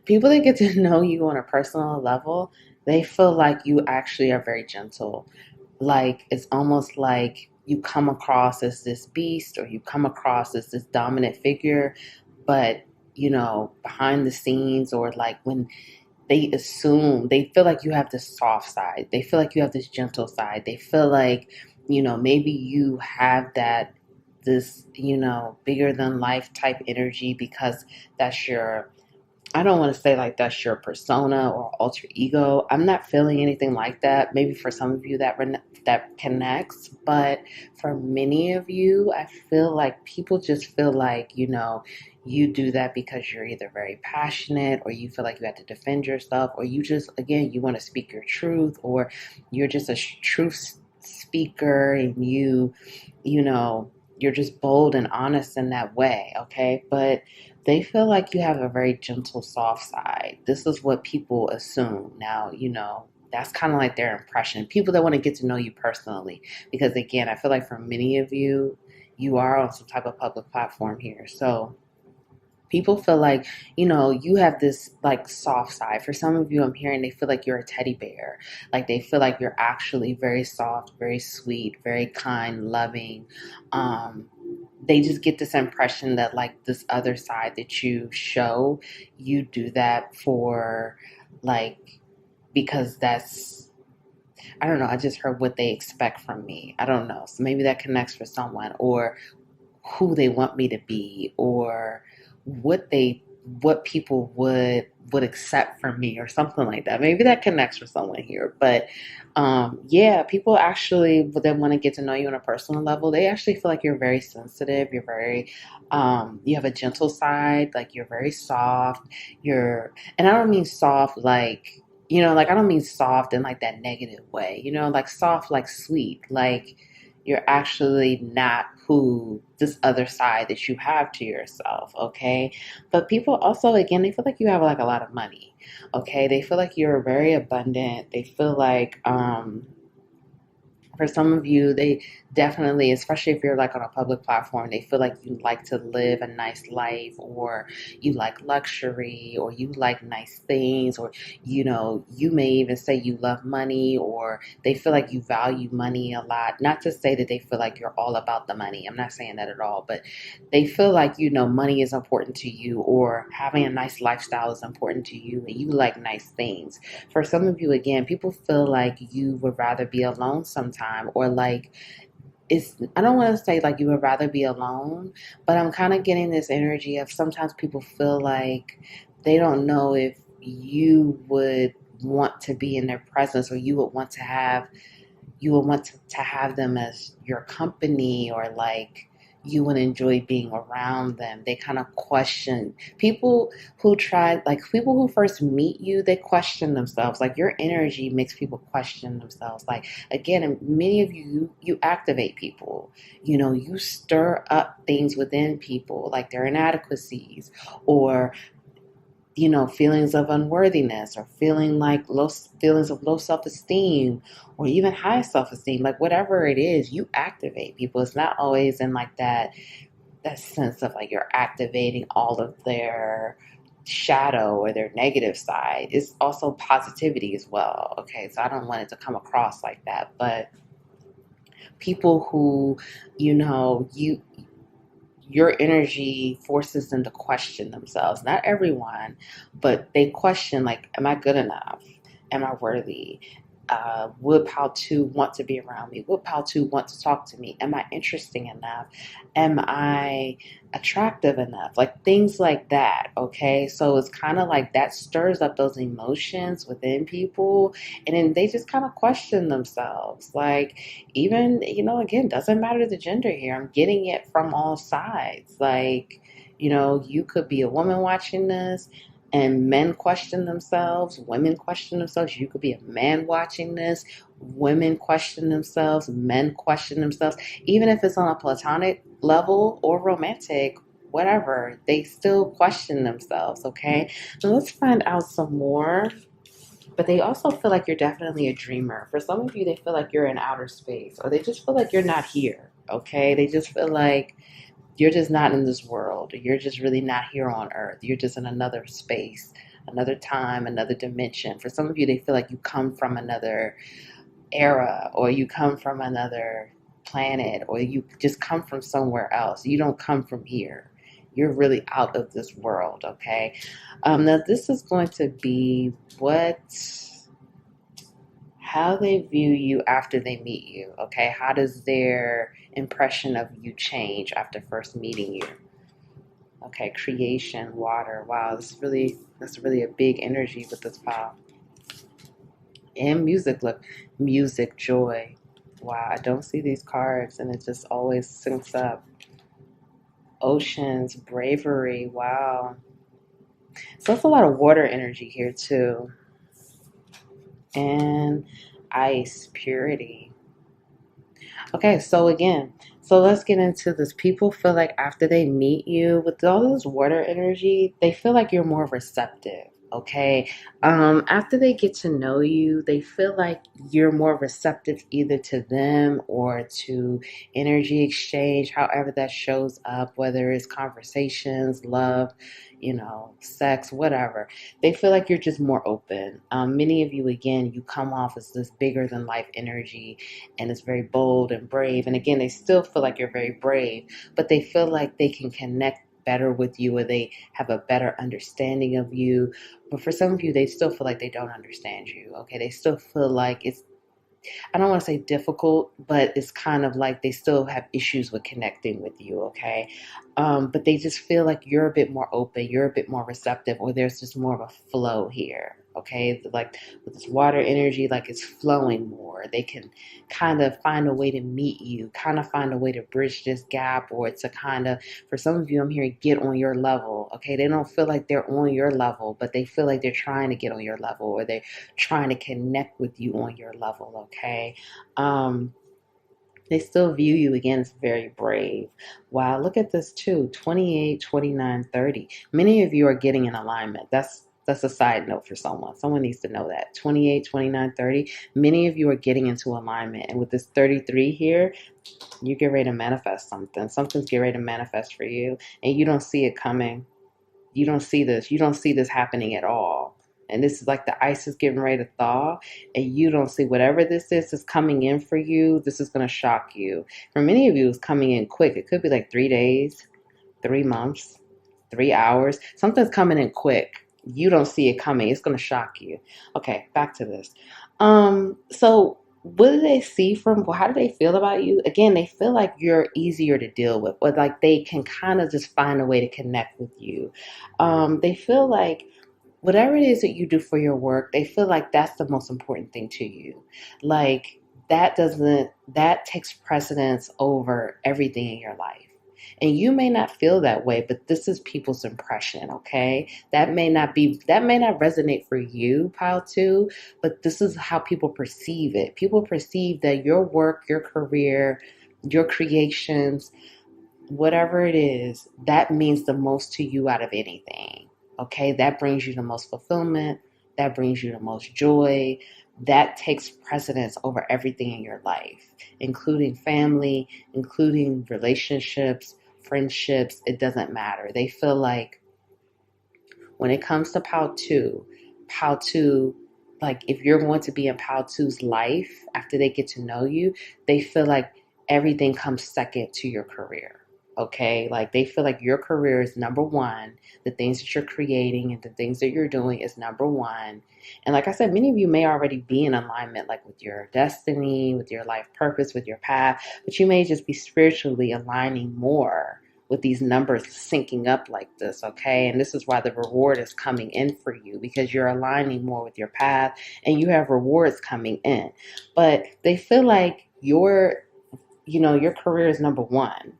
people that get to know you on a personal level, they feel like you actually are very gentle. Like it's almost like you come across as this beast, or you come across as this dominant figure, but behind the scenes, or like when they assume, they feel like you have this soft side. They feel like you have this gentle side. They feel like, maybe you have this, bigger than life type energy because that's your, I don't want to say like that's your persona or alter ego. I'm not feeling anything like that. Maybe for some of you that connects, but for many of you, I feel like people just feel like, you do that because you're either very passionate or you feel like you have to defend yourself or you just, again, you want to speak your truth or you're just a truth speaker and you know, you're just bold and honest in that way, okay? But they feel like you have a very gentle, soft side. This is what people assume. Now, that's kind of like their impression. People that want to get to know you personally. Because again, I feel like for many of you, you are on some type of public platform here. So people feel like, you have this like soft side. For some of you, I'm hearing they feel like you're a teddy bear. Like they feel like you're actually very soft, very sweet, very kind, loving. They just get this impression that like this other side that you show, you do that for like, because that's, I don't know, I just heard what they expect from me. I don't know. So maybe that connects for someone, or who they want me to be, or what they what people would accept from me, or something like that. Maybe that connects for someone here. But yeah, people actually that want to get to know you on a personal level, they actually feel like you're very sensitive. You're very you have a gentle side, like you're very soft. And I don't mean soft like, like I don't mean soft in like that negative way, like soft, like sweet, like you're actually not who this other side that you have to yourself, okay? But people also, again, they feel like you have like a lot of money, okay? They feel like you're very abundant. They feel like, for some of you, they definitely, especially if you're like on a public platform, they feel like you like to live a nice life, or you like luxury, or you like nice things, or, you may even say you love money, or they feel like you value money a lot. Not to say that they feel like you're all about the money. I'm not saying that at all, but they feel like, money is important to you, or having a nice lifestyle is important to you, and you like nice things. For some of you, again, people feel like you would rather be alone sometime, or like, I don't want to say like you would rather be alone, but I'm kind of getting this energy of sometimes people feel like they don't know if you would want to be in their presence, or you would want to have them as your company, or like you would enjoy being around them. They kind of question people people who first meet you, they question themselves. Like your energy makes people question themselves. Like again, and many of you activate people. You stir up things within people, like their inadequacies, or feelings of unworthiness, or feelings of low self-esteem, or even high self-esteem, like whatever it is, you activate people. It's not always in like that sense of like you're activating all of their shadow or their negative side. It's also positivity as well. Okay. So I don't want it to come across like that, but people who, you your energy forces them to question themselves. Not everyone, but they question like, am I good enough? Am I worthy? Would Pal 2 want to be around me? Would Pal 2 want to talk to me? Am I interesting enough? Am I attractive enough? Like things like that, okay? So it's kind of like that stirs up those emotions within people, and then they just kind of question themselves. Like, even, again, doesn't matter the gender here. I'm getting it from all sides. Like, you could be a woman watching this, and men question themselves, women question themselves. You could be a man watching this, women question themselves, men question themselves. Even if it's on a platonic level or romantic, whatever, they still question themselves, okay? So let's find out some more. But they also feel like you're definitely a dreamer. For some of you, they feel like you're in outer space, or they just feel like you're not here, okay? They just feel like you're just not in this world. You're just really not here on earth. You're just in another space, another time, another dimension. For some of you, they feel like you come from another era, or you come from another planet, or you just come from somewhere else. You don't come from here. You're really out of this world, okay? Now this is going to be how they view you after they meet you, okay? How does their impression of you change after first meeting you? Okay, creation, water. Wow, that's really a big energy with this pile. And music, look, music, joy. Wow, I don't see these cards and it just always syncs up. Oceans, bravery, wow. So that's a lot of water energy here too. And ice, purity. Okay, so let's get into this. People feel like after they meet you with all this water energy, they feel like you're more receptive. Okay, after they get to know you, they feel like you're more receptive either to them or to energy exchange, however that shows up, whether it's conversations, love, sex, whatever. They feel like you're just more open. Many of you, again, you come off as this bigger than life energy, and it's very bold and brave. And again, they still feel like you're very brave, but they feel like they can connect better with you, or they have a better understanding of you. But for some of you, they still feel like they don't understand you. Okay, they still feel like I don't want to say difficult, but it's kind of like they still have issues with connecting with you, okay? But they just feel like you're a bit more open, you're a bit more receptive, or there's just more of a flow here, okay? Like with this water energy, like it's flowing more. They can kind of find a way to meet you, kind of find a way to bridge this gap, or to kind of, for some of you, I'm hearing get on your level, okay? They don't feel like they're on your level, but they feel like they're trying to get on your level, or they're trying to connect with you on your level, okay? They still view you again as very brave. Wow, look at this too. 28, 29, 30. Many of you are getting in alignment. That's a side note for someone. Someone needs to know that. 28, 29, 30. Many of you are getting into alignment. And with this 33 here, you get ready to manifest something. Something's getting ready to manifest for you. And you don't see it coming. You don't see this. You don't see this happening at all. And this is like the ice is getting ready to thaw, and you don't see whatever this is coming in for you. This is going to shock you. For many of you, it's coming in quick. It could be like 3 days, 3 months, 3 hours. Something's coming in quick. You don't see it coming. It's going to shock you. Okay, back to this. So what do they see how do they feel about you? Again, they feel like you're easier to deal with, or like they can kind of just find a way to connect with you. They feel like whatever it is that you do for your work, they feel like that's the most important thing to you. Like that takes precedence over everything in your life. And you may not feel that way, but this is people's impression, okay? That may not resonate for you, pile two, but this is how people perceive it. People perceive that your work, your career, your creations, whatever it is, that means the most to you out of anything. Okay, that brings you the most fulfillment, that brings you the most joy, that takes precedence over everything in your life, including family, including relationships, friendships. It doesn't matter. They feel like when it comes to Pal 2, like if you're going to be in Pal 2's life after they get to know you, they feel like everything comes second to your career. Okay, like they feel like your career is number one. The things that you're creating and the things that you're doing is number one. And like I said, many of you may already be in alignment, like with your destiny, with your life purpose, with your path, but you may just be spiritually aligning more with these numbers syncing up like this, okay? And this is why the reward is coming in for you, because you're aligning more with your path and you have rewards coming in. But they feel like your career is number one.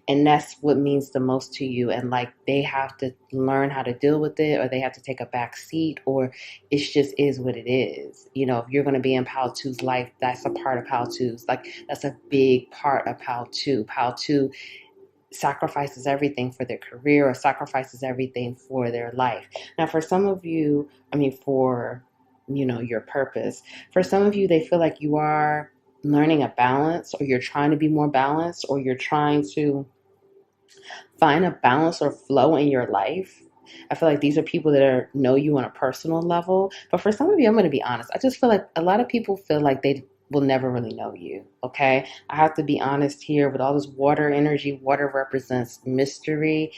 And that's what means the most to you. And like they have to learn how to deal with it, or they have to take a back seat, or it just is what it is. If you're going to be in Pal 2's life, that's a part of Pal 2's. Like that's a big part of Pal 2. Pal 2 sacrifices everything for their career, or sacrifices everything for their life. Now, for some of you, for your purpose, for some of you, they feel like you are learning a balance, or you're trying to be more balanced, or you're trying to find a balance or flow in your life. I feel like these are people that know you on a personal level. But for some of you, I'm going to be honest. I just feel like a lot of people feel like they will never really know you. Okay. I have to be honest here with all this water energy. Water represents mystery.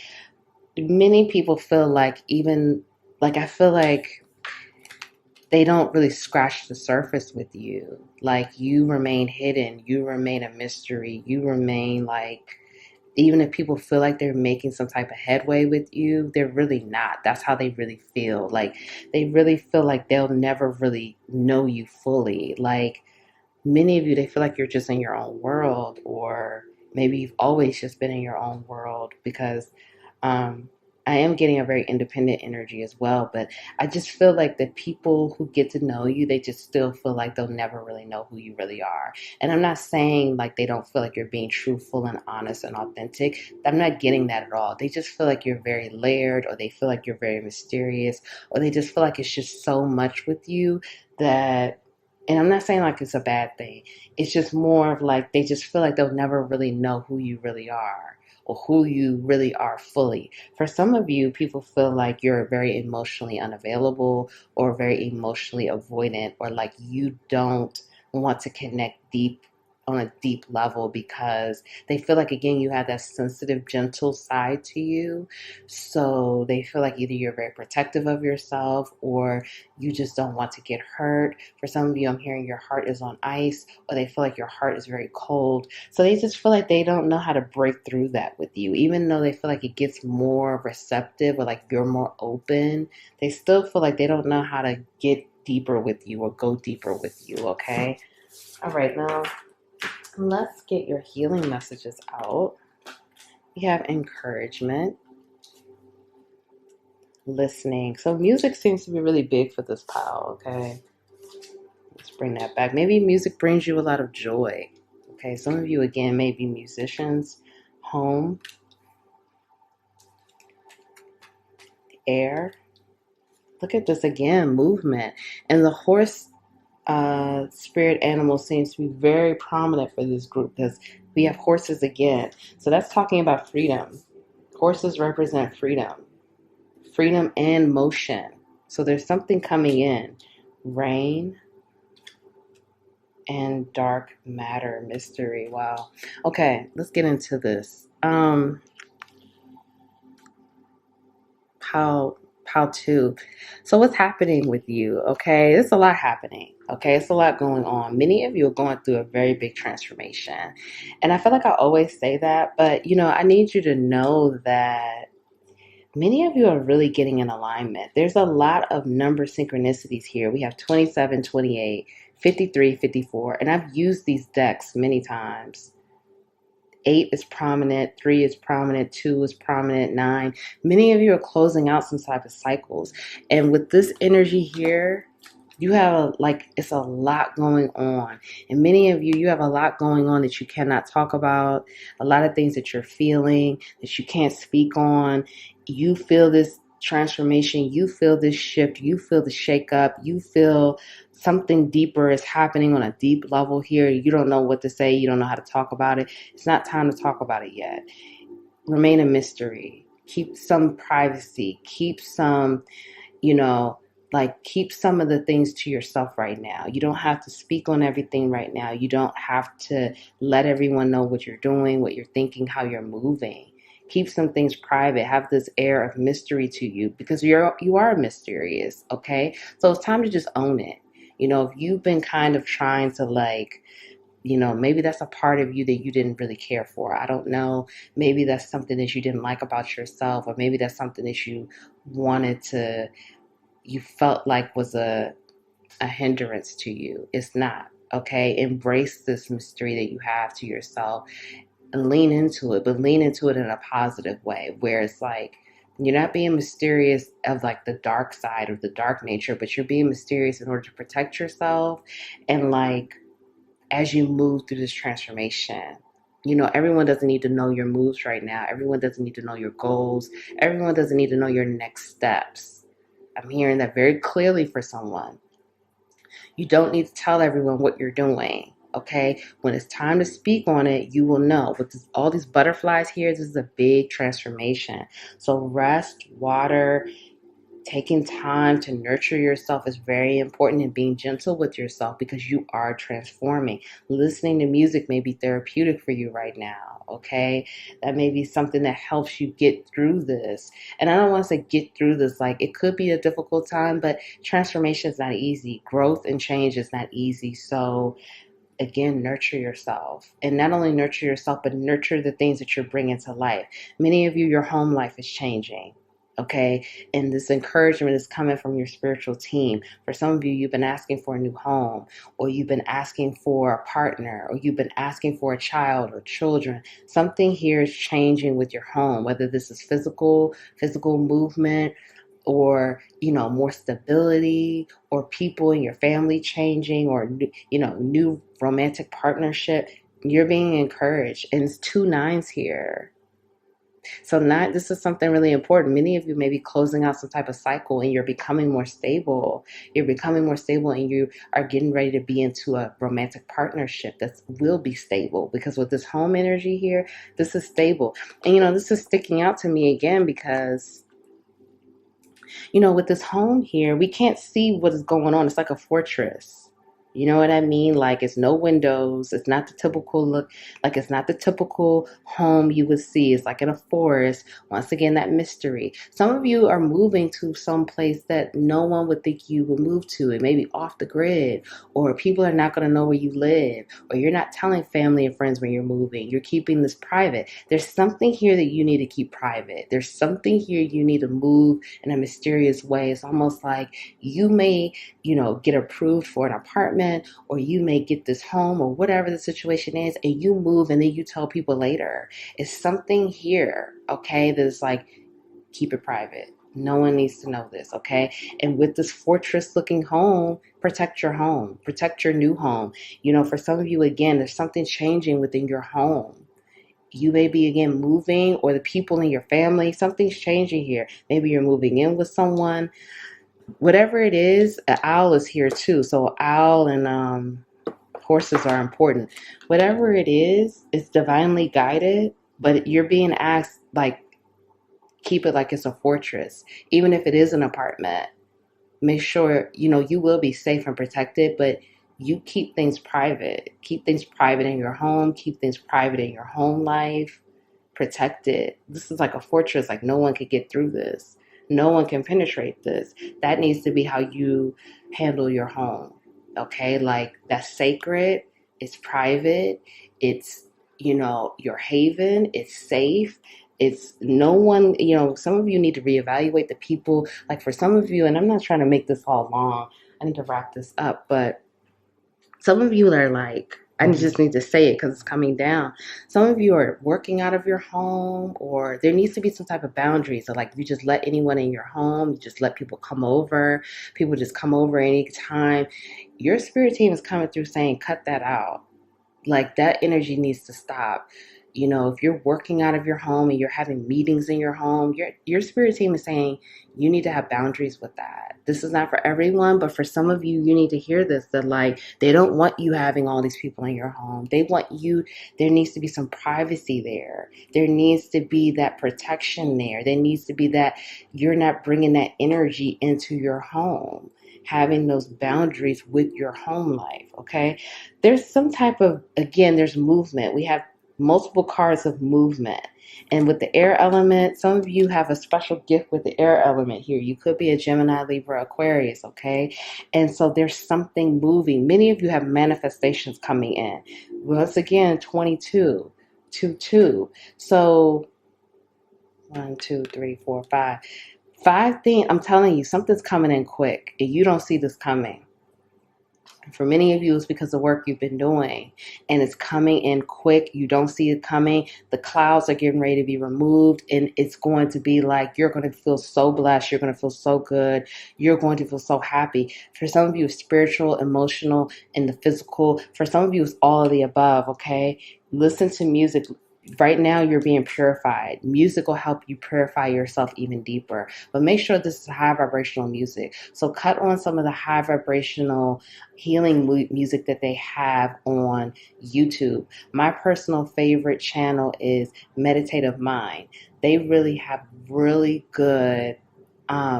many people feel like, even like, I feel like they don't really scratch the surface with you. Like, you remain hidden, you remain a mystery, you remain like, even if people feel like they're making some type of headway with you, they're really not. That's how they really feel. Like, they really feel like they'll never really know you fully. Like, many of you, they feel like you're just in your own world, or maybe you've always just been in your own world, because um, I am getting a very independent energy as well. But I just feel like the people who get to know you, they just still feel like they'll never really know who you really are. And I'm not saying like they don't feel like you're being truthful and honest and authentic. I'm not getting that at all. They just feel like you're very layered, or they feel like you're very mysterious, or they just feel like it's just so much with you that, and I'm not saying like it's a bad thing. It's just more of like they just feel like they'll never really know who you really are, or who you really are fully. For some of you, people feel like you're very emotionally unavailable, or very emotionally avoidant, or like you don't want to connect deep on a deep level, because they feel like, again, you have that sensitive, gentle side to you. So they feel like either you're very protective of yourself, or you just don't want to get hurt. For some of you, I'm hearing your heart is on ice, or they feel like your heart is very cold. So they just feel like they don't know how to break through that with you. Even though they feel like it gets more receptive, or like you're more open, they still feel like they don't know how to get deeper with you or go deeper with you, okay? All right, now let's get your healing messages out. We have encouragement, listening. So music seems to be really big for this pile, okay? Let's bring that back. Maybe music brings you a lot of joy. Okay, some of you, again, may be musicians. Home, air. Look at this again, movement. And the horse spirit animal seems to be very prominent for this group, because we have horses again. So that's talking about freedom. Horses represent freedom, freedom and motion. So there's something coming in. Rain and dark matter, mystery. Wow. Okay, let's get into this. How to. So what's happening with you? Okay, there's a lot happening. Okay, it's a lot going on. Many of you are going through a very big transformation. And I feel like I always say that, but I need you to know that many of you are really getting in alignment. There's a lot of number synchronicities here. We have 27, 28, 53, 54, and I've used these decks many times. 8 is prominent, 3 is prominent, 2 is prominent, 9. Many of you are closing out some type of cycles. And with this energy here, you have it's a lot going on. And many of you have a lot going on that you cannot talk about, a lot of things that you're feeling that you can't speak on. You feel this transformation, you feel this shift, you feel the shakeup, you feel something deeper is happening on a deep level here. You don't know what to say, you don't know how to talk about it. It's not time to talk about it yet. Remain a mystery. Keep some privacy. Keep some, keep some of the things to yourself right now. You don't have to speak on everything right now. You don't have to let everyone know what you're doing, what you're thinking, how you're moving. Keep some things private. Have this air of mystery to you, because you are mysterious, okay? So it's time to just own it. If you've been kind of trying to maybe that's a part of you that you didn't really care for. I don't know. Maybe that's something that you didn't like about yourself, or maybe that's something that you felt like was a hindrance to you. It's not, okay? Embrace this mystery that you have to yourself and lean into it, but lean into it in a positive way, where it's like, you're not being mysterious of like the dark side or the dark nature, but you're being mysterious in order to protect yourself. And as you move through this transformation, everyone doesn't need to know your moves right now. Everyone doesn't need to know your goals. Everyone doesn't need to know your next steps. I'm hearing that very clearly for someone. You don't need to tell everyone what you're doing, okay? When it's time to speak on it, you will know. With all these butterflies here, this is a big transformation. So rest, water, taking time to nurture yourself is very important, and being gentle with yourself because you are transforming. Listening to music may be therapeutic for you right now, okay? That may be something that helps you get through this. And I don't want to say get through this, like it could be a difficult time, but transformation is not easy. Growth and change is not easy. So again, nurture yourself, and not only nurture yourself, but nurture the things that you're bringing to life. Many of you, your home life is changing. Okay. And this encouragement is coming from your spiritual team. For some of you, you've been asking for a new home, or you've been asking for a partner, or you've been asking for a child or children. Something here is changing with your home, whether this is physical movement, or more stability, or people in your family changing, or new romantic partnership. You're being encouraged, and it's 2 9s here. So this is something really important. Many of you may be closing out some type of cycle, and you're becoming more stable. You're becoming more stable, and you are getting ready to be into a romantic partnership that will be stable, because with this home energy here, this is stable. And this is sticking out to me again because with this home here, we can't see what is going on. It's like a fortress. You know what I mean? Like, it's no windows. It's not the typical look. Like, it's not the typical home you would see. It's like in a forest. Once again, that mystery. Some of you are moving to some place that no one would think you would move to. It may be off the grid, or people are not going to know where you live, or you're not telling family and friends where you're moving. You're keeping this private. There's something here that you need to keep private. There's something here you need to move in a mysterious way. It's almost like you may, get approved for an apartment, or you may get this home, or whatever the situation is, and you move, and then you tell people later. It's something here, okay, that's like, keep it private. No one needs to know this, okay? And with this fortress looking home, protect your home, protect your new home. For some of you, again, there's something changing within your home. You may be, again, moving, or the people in your family, something's changing here. Maybe you're moving in with someone. Whatever it is, an owl is here too. So owl and horses are important. Whatever it is, it's divinely guided, but you're being asked, like, keep it like it's a fortress. Even if it is an apartment, make sure, you will be safe and protected, but you keep things private. Keep things private in your home. Keep things private in your home life. Protect it. This is like a fortress. Like, no one could get through this. No one can penetrate this. That needs to be how you handle your home. Okay? Like, that's sacred. It's private. It's, your haven. It's safe. It's no one, some of you need to reevaluate the people. Like, for some of you, and I'm not trying to make this all long, I need to wrap this up, but some of you are like, I just need to say it because it's coming down. Some of you are working out of your home, or there needs to be some type of boundaries. So, like, you just let anyone in your home, you just let people come over. People just come over anytime. Your spirit team is coming through saying, cut that out. Like, that energy needs to stop. If you're working out of your home and you're having meetings in your home, your spirit team is saying you need to have boundaries with that. This is not for everyone, but for some of you, you need to hear this, that, like, they don't want you having all these people in your home. They want you, there needs to be some privacy there. There needs to be that protection there. There needs to be that you're not bringing that energy into your home. Having those boundaries with your home life, okay? There's some type of, again, there's movement. We have multiple cards of movement. And with the air element, some of you have a special gift with the air element here. You could be a Gemini, Libra, Aquarius, okay? And so there's something moving. Many of you have manifestations coming in. Once again, 22, 2, 2. So 1, 2, 3, 4, 5. 5 things, I'm telling you, something's coming in quick, and you don't see this coming. For many of you, it's because of the work you've been doing, and it's coming in quick. You don't see it coming. The clouds are getting ready to be removed, and it's going to be like, you're going to feel so blessed. You're going to feel so good. You're going to feel so happy. For some of you, it's spiritual, emotional, and the physical. For some of you, it's all of the above, okay? Listen to music. Right now, you're being purified. Music will help you purify yourself even deeper. But make sure this is high vibrational music. So cut on some of the high vibrational healing music that they have on YouTube. My personal favorite channel is Meditative Mind. They really have really good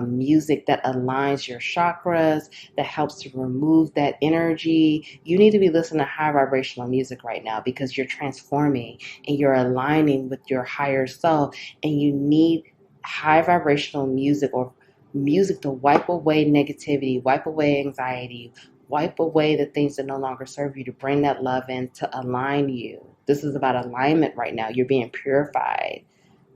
music that aligns your chakras, that helps to remove that energy. You need to be listening to high vibrational music right now because you're transforming and you're aligning with your higher self, and you need high vibrational music, or music to wipe away negativity, wipe away anxiety, wipe away the things that no longer serve you, to bring that love in, to align you. This is about alignment right now. You're being purified.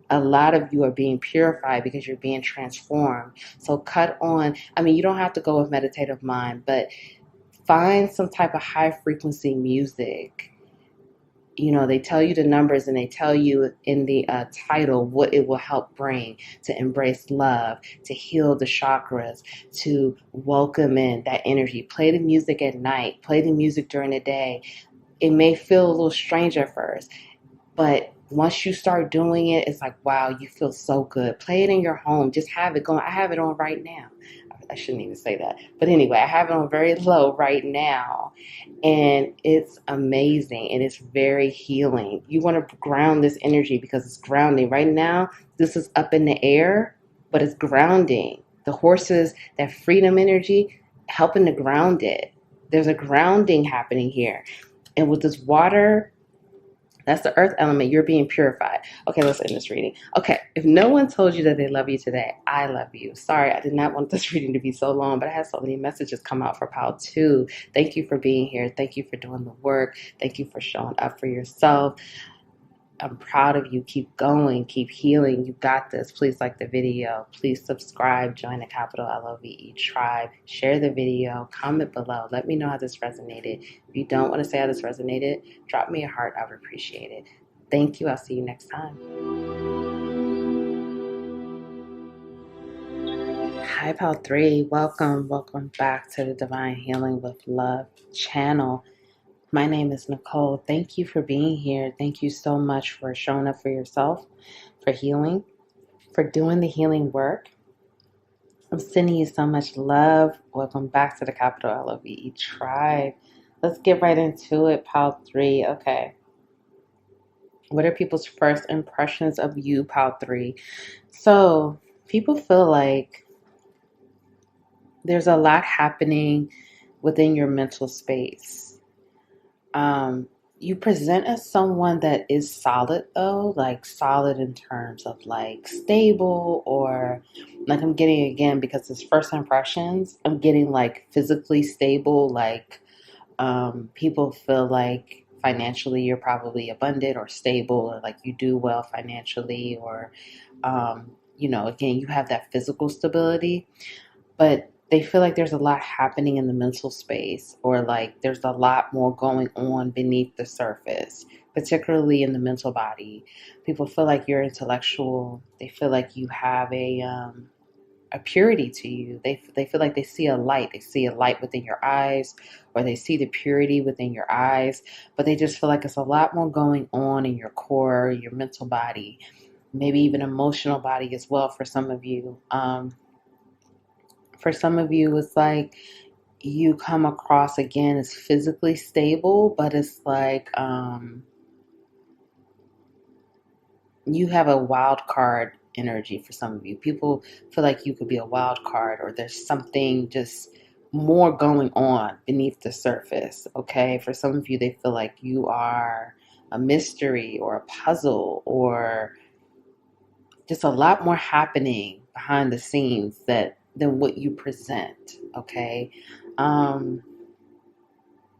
A lot of you are being purified because you're being transformed. So cut on, I mean, you don't have to go with meditative mind, but find some type of high frequency music. You know, they tell you the numbers and they tell you in the title what it will help bring: to embrace love, to heal the chakras, to welcome in that energy. Play the music at night, play the music during the day. It may feel a little strange at first, but once you start doing it, it's like, wow, you feel so good. Play it in your home. Just have it going. I have it on right now. I shouldn't even say that. But anyway, I have it on very low right now. And it's amazing. And it's very healing. You want to ground this energy because it's grounding. Right now, this is up in the air, but it's grounding. The horses, that freedom energy, helping to ground it. There's a grounding happening here. And with this water, that's the earth element. You're being purified. Okay, let's end this reading. Okay, if no one told you that they love you today, I love you. Sorry, I did not want this reading to be so long, but I had so many messages come out for Pile 2. Thank you for being here. Thank you for doing the work. Thank you for showing up for yourself. I'm proud of you. Keep going. Keep healing. You got this. Please like the video. Please subscribe. Join the capital LOVE tribe. Share the video. Comment below. Let me know how this resonated. If you don't want to say how this resonated, drop me a heart. I would appreciate it. Thank you. I'll see you next time. Hi, Pal 3. Welcome. Welcome back to the Divine Healing with Love channel. My name is Nicole. Thank you for being here. Thank you so much for showing up for yourself, for healing, for doing the healing work. I'm sending you so much love. Welcome back to the capital LOVE tribe. Let's get right into it, Pile 3. Okay. What are people's first impressions of you, Pile 3? So, people feel like there's a lot happening within your mental space. You present as someone that is solid, though, like solid in terms of like stable, or like I'm getting, again, because it's first impressions, I'm getting like physically stable, like people feel like financially you're probably abundant or stable, or like you do well financially, or again, you have that physical stability, but they feel like there's a lot happening in the mental space, or like there's a lot more going on beneath the surface, particularly in the mental body. People feel like you're intellectual. They feel like you have a purity to you. They feel like they see a light. They see a light within your eyes, or they see the purity within your eyes, but they just feel like it's a lot more going on in your core, your mental body, maybe even emotional body as well for some of you. For some of you, it's like you come across, again, as physically stable, but it's like you have a wild card energy for some of you. People feel like you could be a wild card, or there's something just more going on beneath the surface, okay? For some of you, they feel like you are a mystery or a puzzle, or just a lot more happening behind the scenes than what you present, okay?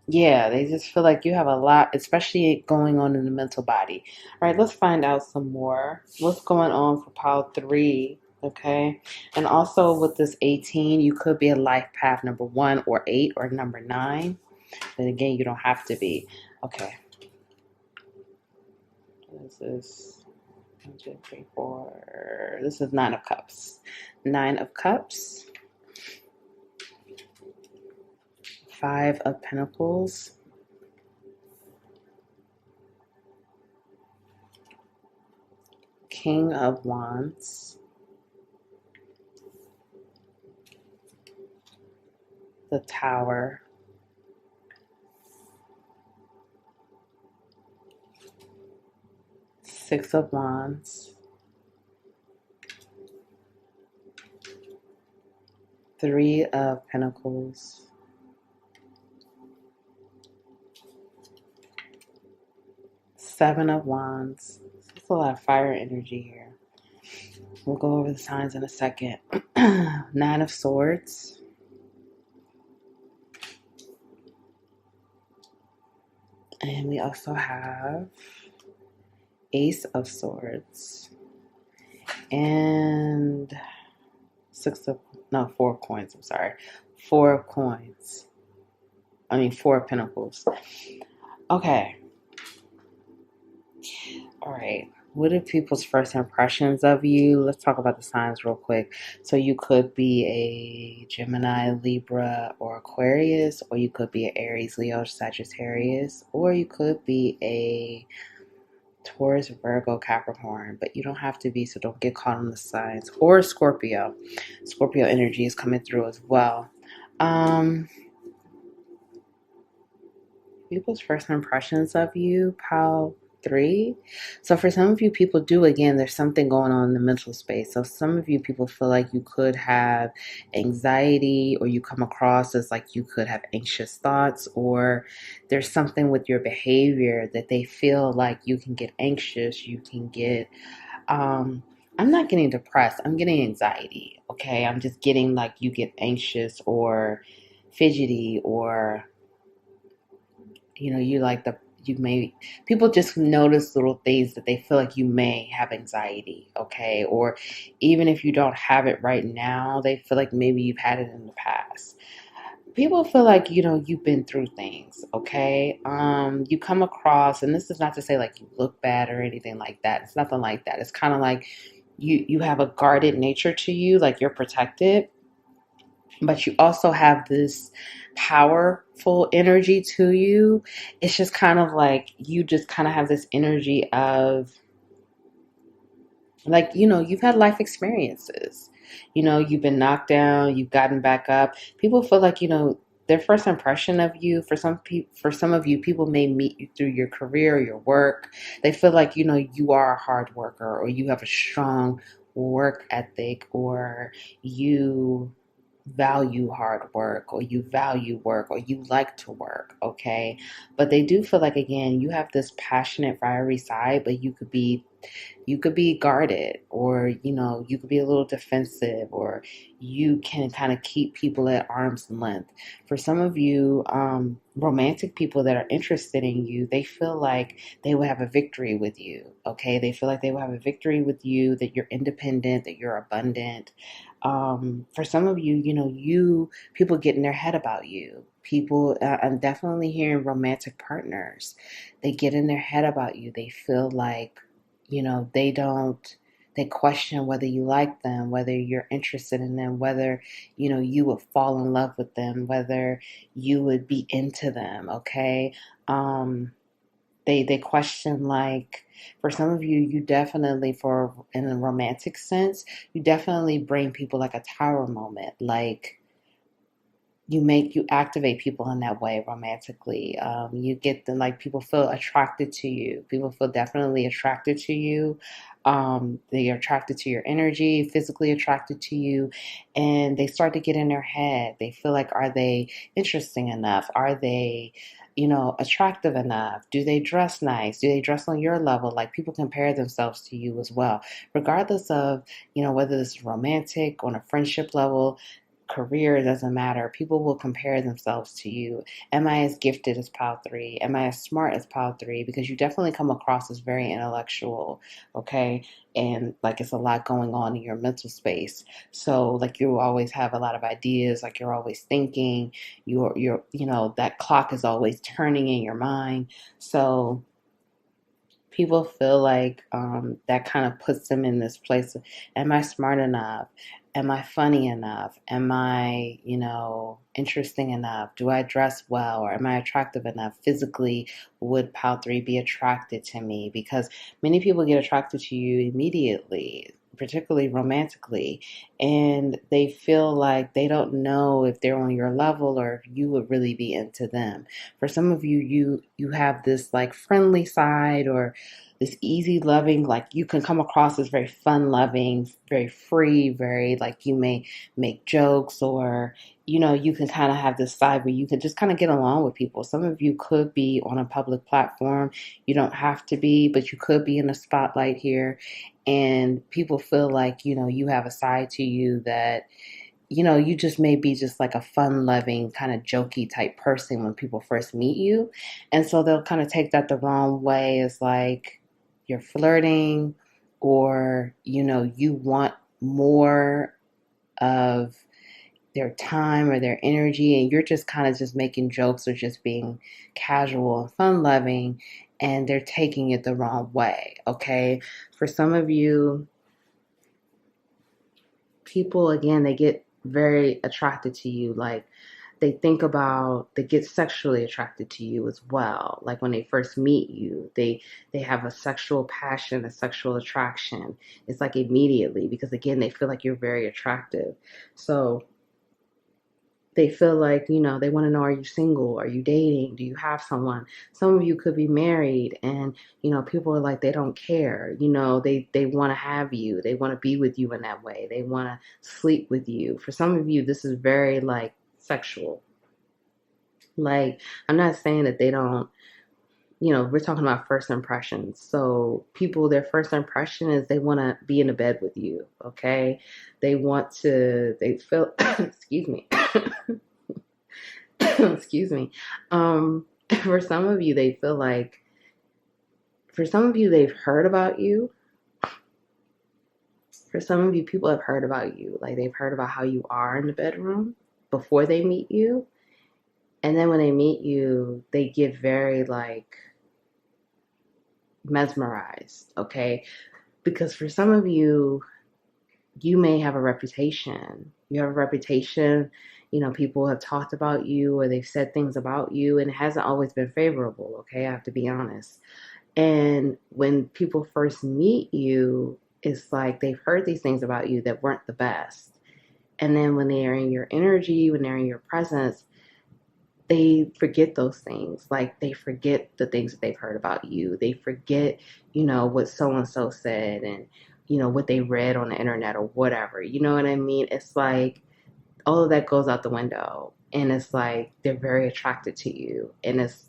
Yeah, they just feel like you have a lot, especially going on in the mental body. All right, let's find out some more. What's going on for Pile 3, okay? And also with this 18, you could be a life path number 1 or 8 or number 9. But again, you don't have to be. Okay. This is 1, 2, 3, 4. This is 9 of Cups. 9 of Cups. 5 of Pentacles. King of Wands. The Tower. Six of Wands. Three of Pentacles, Seven of Wands. There's a lot of fire energy here. We'll go over the signs in a second. Nine of Swords, and we also have Ace of Swords and Four of Coins. I'm sorry, Four of Coins. Four of Pentacles. Okay. All right. What are people's first impressions of you? Let's talk about the signs real quick. So you could be a Gemini, Libra, or Aquarius, or you could be an Aries, Leo, Sagittarius, or you could be a Taurus, Virgo, Capricorn, but you don't have to be, so don't get caught on the signs. Or Scorpio. Scorpio energy is coming through as well. People's first impressions of you, pile 3. So for some of you people there's something going on in the mental space. So some of you people feel like you could have anxiety, or you come across as like you could have anxious thoughts, or there's something with your behavior that they feel like you can get anxious, you can get I'm not getting depressed, I'm getting anxiety. Okay, I'm just getting like you get anxious or fidgety, or people just notice little things that they feel like you may have anxiety, okay? Or even if you don't have it right now, they feel like maybe you've had it in the past. People feel like, you've been through things, okay? You come across, and this is not to say like you look bad or anything like that. It's nothing like that. It's kind of like you have a guarded nature to you, like you're protected, but you also have this powerful energy to you. It's just kind of like you just kind of have this energy of like, you've had life experiences. You've been knocked down, you've gotten back up. People feel like, their first impression of you, for some of you, people may meet you through your career or your work. They feel like, you are a hard worker, or you have a strong work ethic, or you value hard work, or you value work, or you like to work, okay? But they do feel like, again, you have this passionate, fiery side, but you could be guarded, or you could be a little defensive, or you can kind of keep people at arm's length. For some of you, romantic people that are interested in you, they feel like they will have a victory with you, okay? They feel like they will have a victory with you, that you're independent, that you're abundant. For some of you, people get in their head about you. People, I'm definitely hearing romantic partners. They get in their head about you. They feel like, they question whether you like them, whether you're interested in them, whether, you would fall in love with them, whether you would be into them, okay? They question, like, for some of you, you definitely, in a romantic sense, you definitely bring people like a tower moment, like, you activate people in that way romantically. You get them, like, people feel attracted to you. People feel definitely attracted to you. They are attracted to your energy, physically attracted to you, and they start to get in their head. They feel like, are they interesting enough? Are they, attractive enough? Do they dress nice? Do they dress on your level? Like, people compare themselves to you as well, regardless of, whether this is romantic, on a friendship level, career, it doesn't matter. People will compare themselves to you. Am I as gifted as Pile 3? Am I as smart as Pile 3? Because you definitely come across as very intellectual, okay? And like, it's a lot going on in your mental space. So like, you always have a lot of ideas, like you're always thinking, that clock is always turning in your mind. So people feel like, that kind of puts them in this place of, am I smart enough? Am I funny enough? Am I, interesting enough? Do I dress well? Or am I attractive enough? Physically, would Pal 3 be attracted to me? Because many people get attracted to you immediately, particularly romantically, and they feel like they don't know if they're on your level or if you would really be into them. For some of you, you have this like friendly side or this easy loving, like you can come across as very fun loving, very free, very like you may make jokes or you can kind of have this side where you can just kind of get along with people. Some of you could be on a public platform. You don't have to be, but you could be in the spotlight here. And people feel like, you have a side to you that you just may be just like a fun loving, kind of jokey type person when people first meet you. And so they'll kind of take that the wrong way as like you're flirting or, you want more of their time or their energy and you're just kind of just making jokes or just being casual and fun loving and they're taking it the wrong way. Okay. For some of you, people, again, they get very attracted to you. Like they get sexually attracted to you as well. Like when they first meet you, they have a sexual passion, a sexual attraction. It's like immediately because again, they feel like you're very attractive. So they feel like, they want to know, are you single? Are you dating? Do you have someone? Some of you could be married and, people are like, they don't care. They want to have you. They want to be with you in that way. They want to sleep with you. For some of you, this is very like sexual. Like, I'm not saying that they don't, we're talking about first impressions. So people, their first impression is they want to be in the bed with you. Okay. They feel, excuse me. Excuse me. For some of you, they feel like, for some of you, they've heard about you. For some of you, people have heard about you. Like they've heard about how you are in the bedroom before they meet you. And then when they meet you, they get very like mesmerized. Okay. Because for some of you, you may have a reputation. You have a reputation. People have talked about you or they've said things about you, and it hasn't always been favorable. Okay, I have to be honest. And when people first meet you, it's like they've heard these things about you that weren't the best. And then when they are in your energy, when they're in your presence, they forget those things. Like they forget the things that they've heard about you. They forget, what so and so said and what they read on the internet or whatever. You know what I mean? It's like all of that goes out the window, and it's like they're very attracted to you, and it's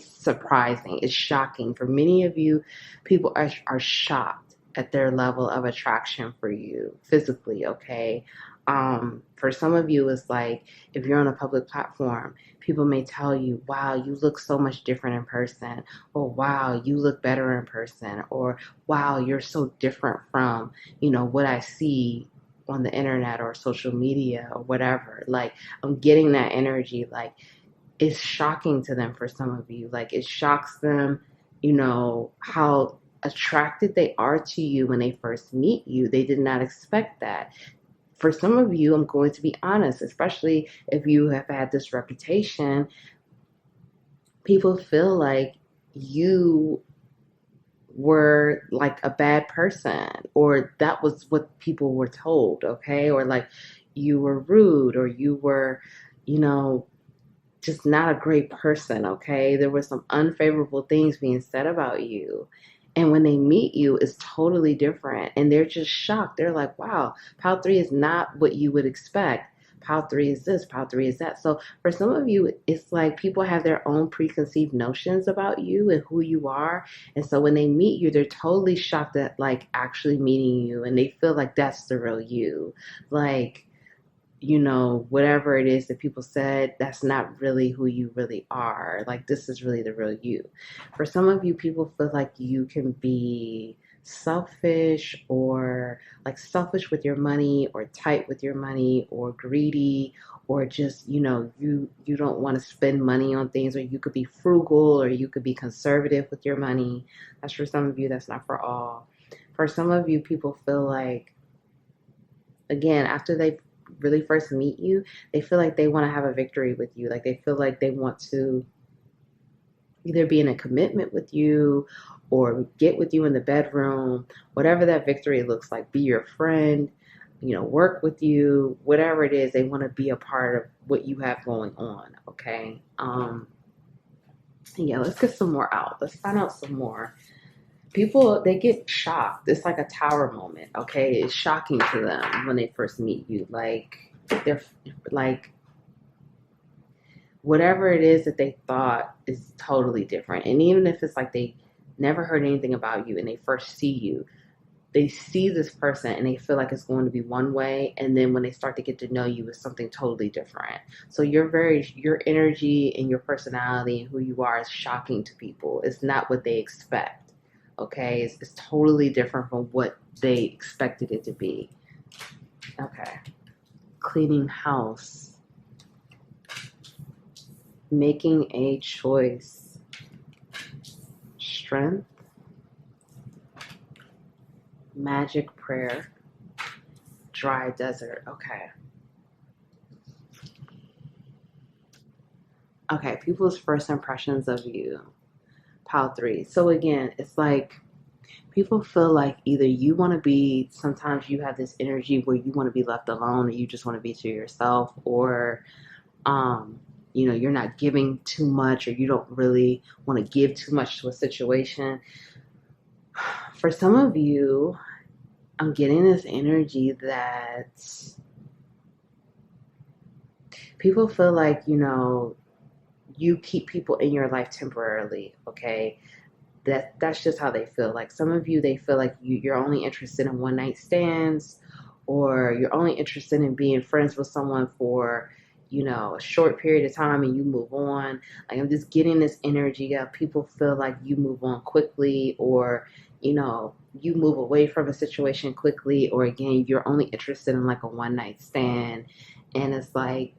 surprising, it's shocking for many of you. People are shocked at their level of attraction for you physically. Okay. For some of you, it's like if you're on a public platform, people may tell you, wow, you look so much different in person, or wow, you look better in person, or wow, you're so different from, what I see on the internet or social media or whatever. Like I'm getting that energy. Like it's shocking to them for some of you. Like it shocks them, how attracted they are to you when they first meet you. They did not expect that. For some of you, I'm going to be honest, especially if you have had this reputation, people feel like you were like a bad person, or that was what people were told, okay? Or like you were rude, or you were, just not a great person, okay? There were some unfavorable things being said about you. And when they meet you, it's totally different. And they're just shocked. They're like, wow, Pile 3 is not what you would expect. Pile 3 is this, Pile 3 is that. So for some of you, it's like people have their own preconceived notions about you and who you are. And so when they meet you, they're totally shocked at like actually meeting you. And they feel like that's the real you. Like, whatever it is that people said, that's not really who you really are. Like, this is really the real you. For some of you, people feel like you can be selfish, or like selfish with your money, or tight with your money, or greedy, or just, you don't want to spend money on things, or you could be frugal, or you could be conservative with your money. That's for some of you, that's not for all. For some of you, people feel like, again, after they really first meet you, they feel like they want to have a victory with you. Like they feel like they want to either be in a commitment with you or get with you in the bedroom, whatever that victory looks like, be your friend, work with you, whatever it is, they want to be a part of what you have going on. Okay. Yeah, let's get some more out. Let's find out some more. People, they get shocked. It's like a tower moment, okay? It's shocking to them when they first meet you. Like, they're like, whatever it is that they thought is totally different. And even if it's like they never heard anything about you and they first see you, they see this person and they feel like it's going to be one way, and then when they start to get to know you, it's something totally different. So your energy and your personality and who you are is shocking to people. It's not what they expect. Okay, it's totally different from what they expected it to be. Okay, cleaning house, making a choice, strength, magic prayer, dry desert. Okay, people's first impressions of you. Pile 3. So again, it's like people feel like either you want to be, sometimes you have this energy where you want to be left alone and you just want to be to yourself, or you're not giving too much, or you don't really want to give too much to a situation. For some of you, I'm getting this energy that people feel like, you keep people in your life temporarily, okay? That's just how they feel. Like some of you, they feel like you're only interested in one night stands, or you're only interested in being friends with someone for, a short period of time and you move on. Like I'm just getting this energy of people feel like you move on quickly, or, you move away from a situation quickly, or again, you're only interested in like a one night stand. And it's like,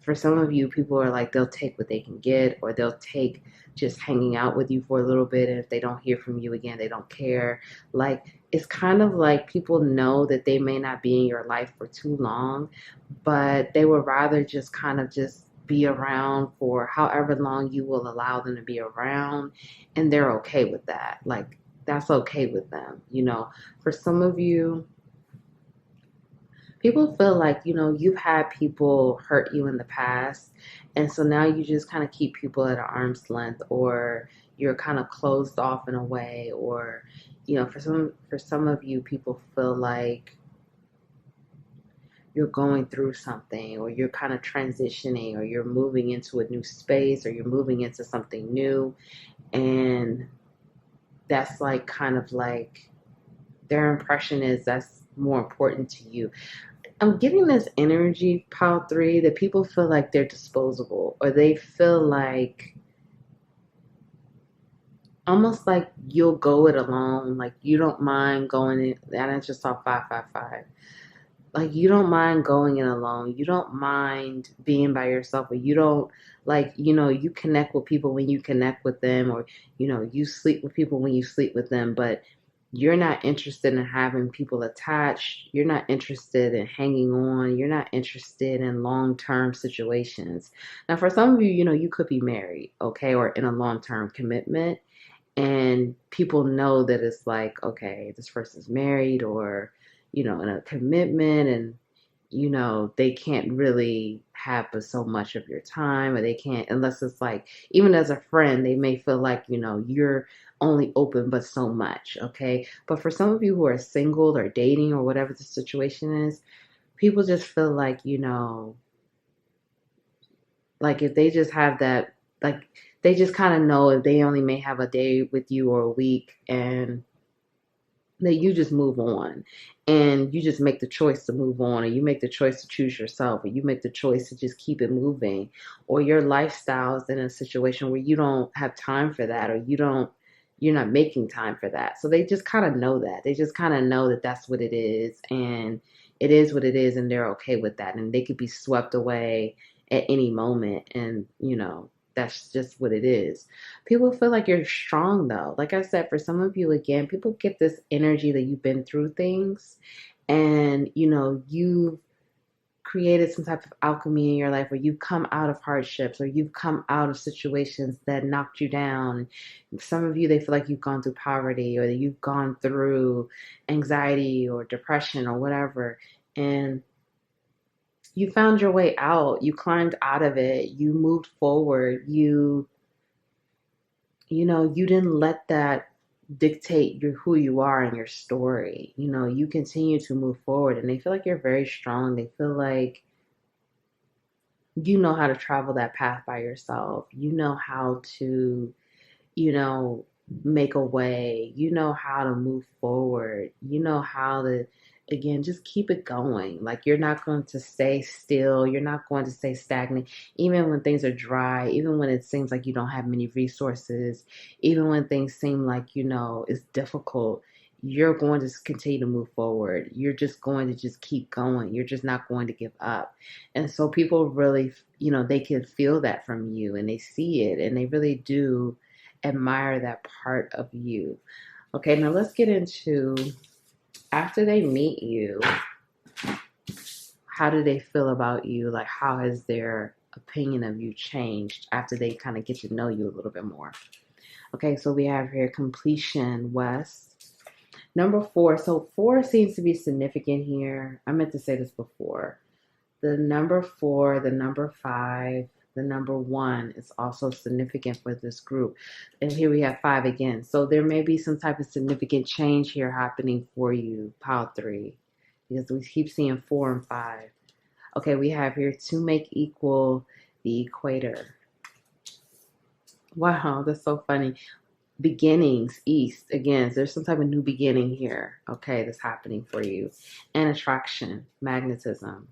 for some of you, people are like, they'll take what they can get, or they'll take just hanging out with you for a little bit. And if they don't hear from you again, they don't care. Like, it's kind of like people know that they may not be in your life for too long, but they would rather just kind of just be around for however long you will allow them to be around. And they're okay with that. Like, that's okay with them. For some of you, people feel like, you've had people hurt you in the past. And so now you just kind of keep people at an arm's length, or you're kind of closed off in a way, or, for some of you, people feel like you're going through something, or you're kind of transitioning, or you're moving into a new space, or you're moving into something new. And that's like kind of like their impression is that's more important to you. I'm getting this energy, pile 3, that people feel like they're disposable, or they feel like almost like you'll go it alone. Like you don't mind going in, and I just saw 555. Like you don't mind going in alone. You don't mind being by yourself, or you don't like, you connect with people when you connect with them, or, you sleep with people when you sleep with them, but you're not interested in having people attached. You're not interested in hanging on. You're not interested in long-term situations. Now, for some of you, you could be married, okay, or in a long-term commitment. And people know that it's like, okay, this person's married, or, in a commitment, and, they can't really have but so much of your time, or they can't, unless it's like, even as a friend, they may feel like, you're only open but so much, okay? But for some of you who are single or dating or whatever the situation is, people just feel like, like if they just have that, like they just kind of know if they only may have a day with you or a week, and that you just move on, and you just make the choice to move on, or you make the choice to choose yourself, or you make the choice to just keep it moving, or your lifestyle is in a situation where you don't have time for that, or you're not making time for that. So they just kind of know that. They just kind of know that that's what it is, and it is what it is, and they're okay with that, and they could be swept away at any moment, and that's just what it is. People feel like you're strong though. Like I said, for some of you, again, people get this energy that you've been through things, and you've created some type of alchemy in your life, where you've come out of hardships, or you've come out of situations that knocked you down. Some of you, they feel like you've gone through poverty, or that you've gone through anxiety or depression or whatever, and you found your way out. You climbed out of it. You moved forward. You you didn't let that dictate who you are and your story. You continue to move forward, and they feel like you're very strong. They feel like you know how to travel that path by yourself. You know how to, you know, make a way. You know how to move forward. You know how to, again, just keep it going. Like, you're not going to stay still. You're not going to stay stagnant, even when things are dry, even when it seems like you don't have many resources, even when things seem like, it's difficult. You're going to continue to move forward. You're just going to just keep going. You're just not going to give up. And so people really, they can feel that from you, and they see it, and they really do admire that part of you. Okay, now let's get into, after they meet you, how do they feel about you? Like, how has their opinion of you changed after they kind of get to know you a little bit more? Okay, so we have here completion, West. Number 4. So 4 seems to be significant here. I meant to say this before. The number 4, the number 5, the number 1 is also significant for this group. And here we have 5 again. So there may be some type of significant change here happening for you, pile 3, because we keep seeing 4 and 5. Okay, we have here to make equal the equator. Wow, that's so funny. Beginnings, East. Again, there's some type of new beginning here, okay, that's happening for you. And attraction, magnetism.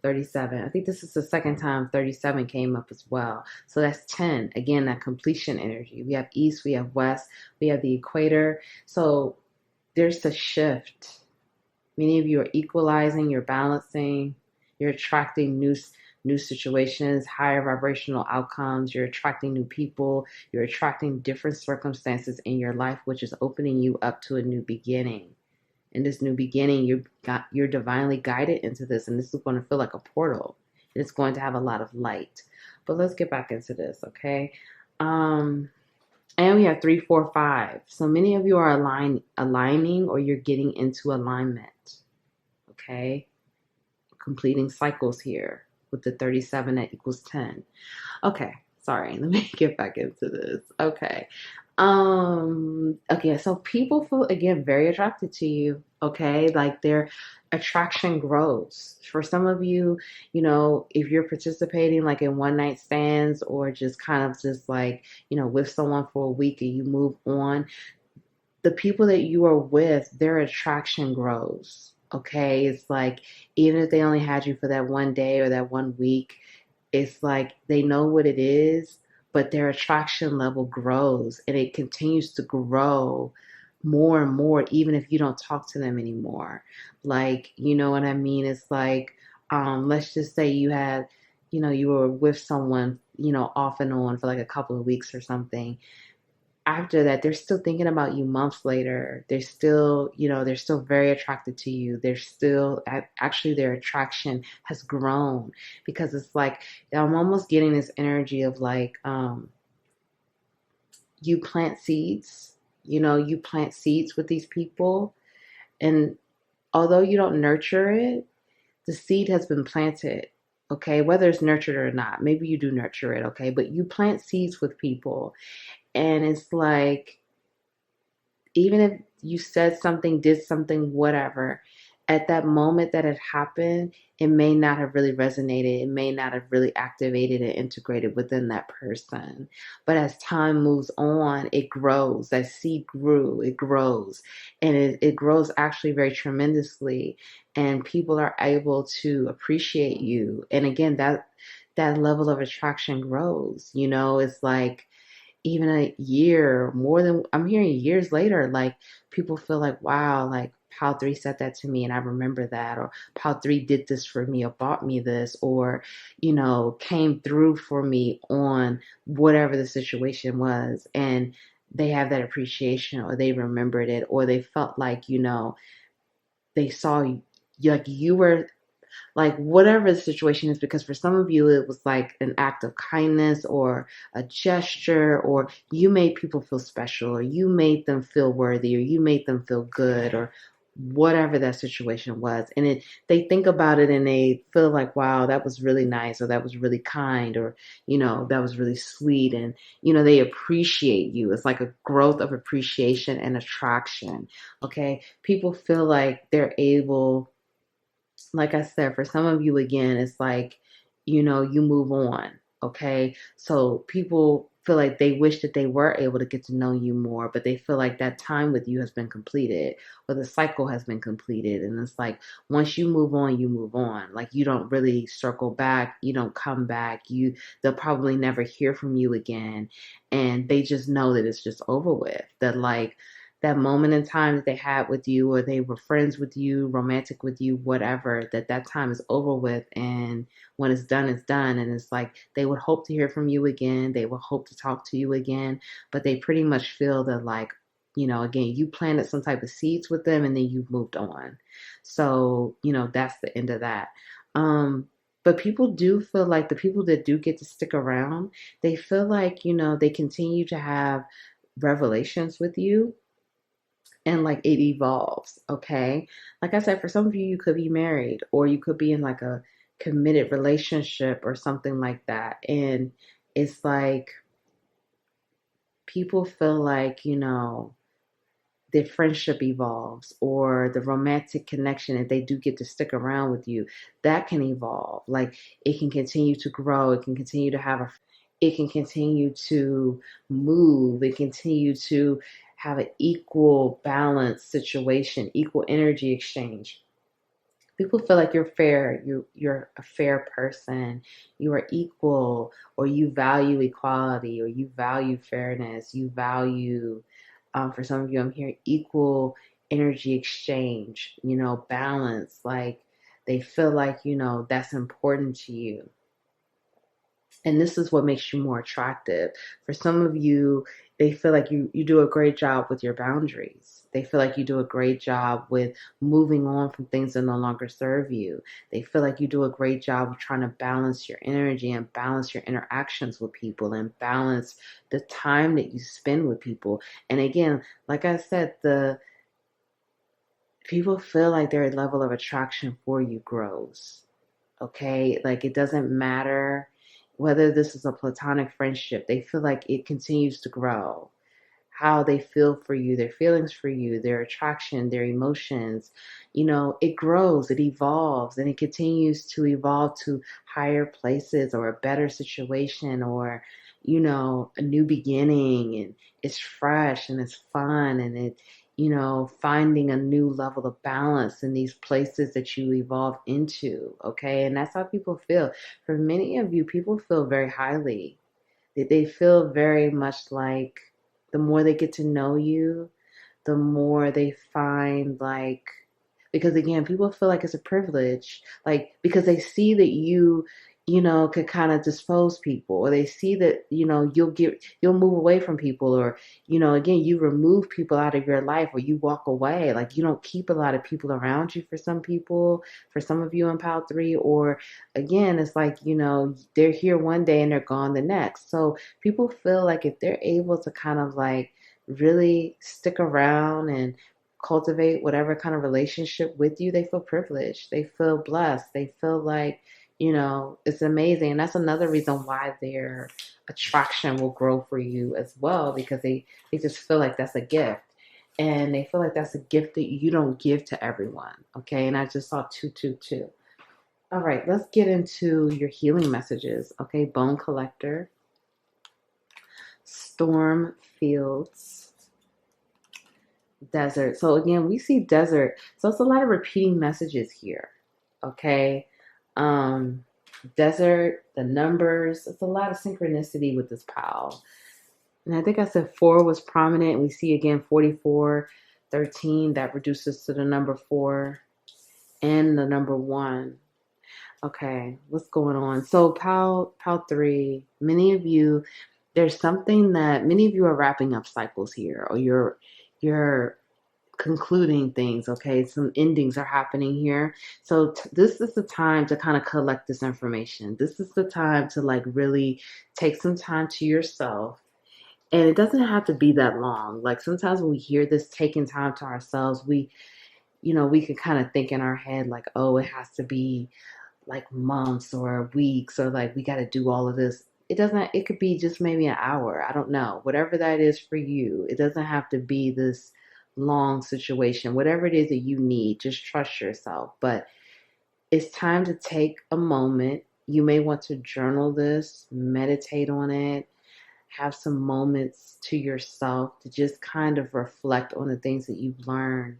37. I think this is the second time 37 came up as well. So that's 10. Again, that completion energy. We have East, we have West, we have the equator. So there's a shift. Many of you are equalizing, you're balancing, you're attracting new situations, higher vibrational outcomes, you're attracting new people, you're attracting different circumstances in your life, which is opening you up to a new beginning. In this new beginning, you're divinely guided into this, and this is going to feel like a portal. It's going to have a lot of light. But let's get back into this, okay? And we have 3, 4, 5. So many of you are aligning, or you're getting into alignment, okay? Completing cycles here with the 37 that equals 10. Okay, sorry, let me get back into this. Okay. Okay, so people feel, again, very attracted to you, okay? Like, their attraction grows. For some of you, if you're participating like in one night stands, or just kind of just like, with someone for a week and you move on, the people that you are with, their attraction grows, okay? It's like, even if they only had you for that one day or that one week, it's like they know what it is, but their attraction level grows, and it continues to grow more and more, even if you don't talk to them anymore. Like, you know what I mean? It's like, let's just say you had, you were with someone, off and on for like a couple of weeks or something. After that, they're still thinking about you months later. They're still very attracted to you. They're still, actually, their attraction has grown, because it's like, I'm almost getting this energy of like, you plant seeds, you plant seeds with these people. And although you don't nurture it, the seed has been planted. Okay, whether it's nurtured or not, maybe you do nurture it, okay, but you plant seeds with people. And it's like, even if you said something, did something, whatever, at that moment that it happened, it may not have really resonated. It may not have really activated and integrated within that person. But as time moves on, it grows. That seed grew, it grows. And it grows actually very tremendously. And people are able to appreciate you. And again, that level of attraction grows. It's like, even a year, more than, I'm hearing years later, like, people feel like, wow, like, Pal 3 said that to me and I remember that, or Pal 3 did this for me or bought me this, or, came through for me on whatever the situation was. And they have that appreciation, or they remembered it, or they felt like, they saw you, like you were, like, whatever the situation is, because for some of you, it was like an act of kindness or a gesture, or you made people feel special, or you made them feel worthy, or you made them feel good, or whatever that situation was. And they think about it and they feel like, wow, that was really nice, or that was really kind, or, that was really sweet. And, they appreciate you. It's like a growth of appreciation and attraction. Okay. People feel like they're able, like I said, for some of you, again, it's like, you move on. Okay. So people feel like they wish that they were able to get to know you more, but they feel like that time with you has been completed, or the cycle has been completed. And it's like, once you move on, you move on. Like, you don't really circle back. You don't come back. They'll probably never hear from you again. And they just know that it's just over with. That, like, that moment in time that they had with you, or they were friends with you, romantic with you, whatever, that time is over with. And when it's done, it's done. And it's like, they would hope to hear from you again. They would hope to talk to you again, but they pretty much feel that, like, again, you planted some type of seeds with them and then you've moved on. So, that's the end of that. But people do feel like the people that do get to stick around, they feel like, they continue to have revelations with you, and like it evolves. Okay. Like I said, for some of you, you could be married, or you could be in like a committed relationship or something like that. And it's like people feel like, the friendship evolves, or the romantic connection, if they do get to stick around with you, that can evolve. Like, it can continue to grow. It can continue to move. It continue to have an equal balance situation, equal energy exchange. People feel like you're fair. You're a fair person. You are equal, or you value equality, or you value fairness. You value, for some of you, I'm hearing equal energy exchange. Balance. Like, they feel like, that's important to you. And this is what makes you more attractive. For some of you, they feel like you do a great job with your boundaries. They feel like you do a great job with moving on from things that no longer serve you. They feel like you do a great job of trying to balance your energy and balance your interactions with people and balance the time that you spend with people. And again, like I said, the people feel like their level of attraction for you grows. Okay, like, it doesn't matter whether this is a platonic friendship, they feel like it continues to grow. How they feel for you, their feelings for you, their attraction, their emotions, it grows, it evolves, and it continues to evolve to higher places, or a better situation, or, a new beginning. And it's fresh and it's fun, and finding a new level of balance in these places that you evolve into. Okay. And that's how people feel. For many of you, people feel very highly. They feel very much like, the more they get to know you, the more they find, like, because again, people feel like it's a privilege, like, because they see that you can kind of dispose people, or they see that, you'll move away from people, or, again, you remove people out of your life, or you walk away. Like, you don't keep a lot of people around you, for some people, for some of you in Pal 3, or again, it's like, they're here one day and they're gone the next. So people feel like if they're able to kind of like really stick around and cultivate whatever kind of relationship with you, they feel privileged. They feel blessed. They feel like, it's amazing. And that's another reason why their attraction will grow for you as well, because they just feel like that's a gift. And they feel like that's a gift that you don't give to everyone. Okay. And I just saw 222. All right, let's get into your healing messages. Okay. Bone collector, storm fields, desert. So again, we see desert. So it's a lot of repeating messages here. Okay. Desert, the numbers. It's a lot of synchronicity with this pile. And I think I said 4 was prominent. And we see again 44, 13. That reduces to the number 4 and the number 1. Okay, what's going on? So pal 3, many of you, there's something that many of you are wrapping up cycles here, or you're concluding things. Okay, some endings are happening here. So this is the time to kind of collect this information. This is the time to like really take some time to yourself. And it doesn't have to be that long. Like, sometimes when we hear this taking time to ourselves, we can kind of think in our head like, oh, it has to be like months or weeks, or like we got to do all of this. It doesn't, it could be just maybe an hour. I don't know. Whatever that is for you. It doesn't have to be this long situation. Whatever it is that you need, just trust yourself. But it's time to take a moment. You may want to journal this, meditate on it, have some moments to yourself to just kind of reflect on the things that you've learned.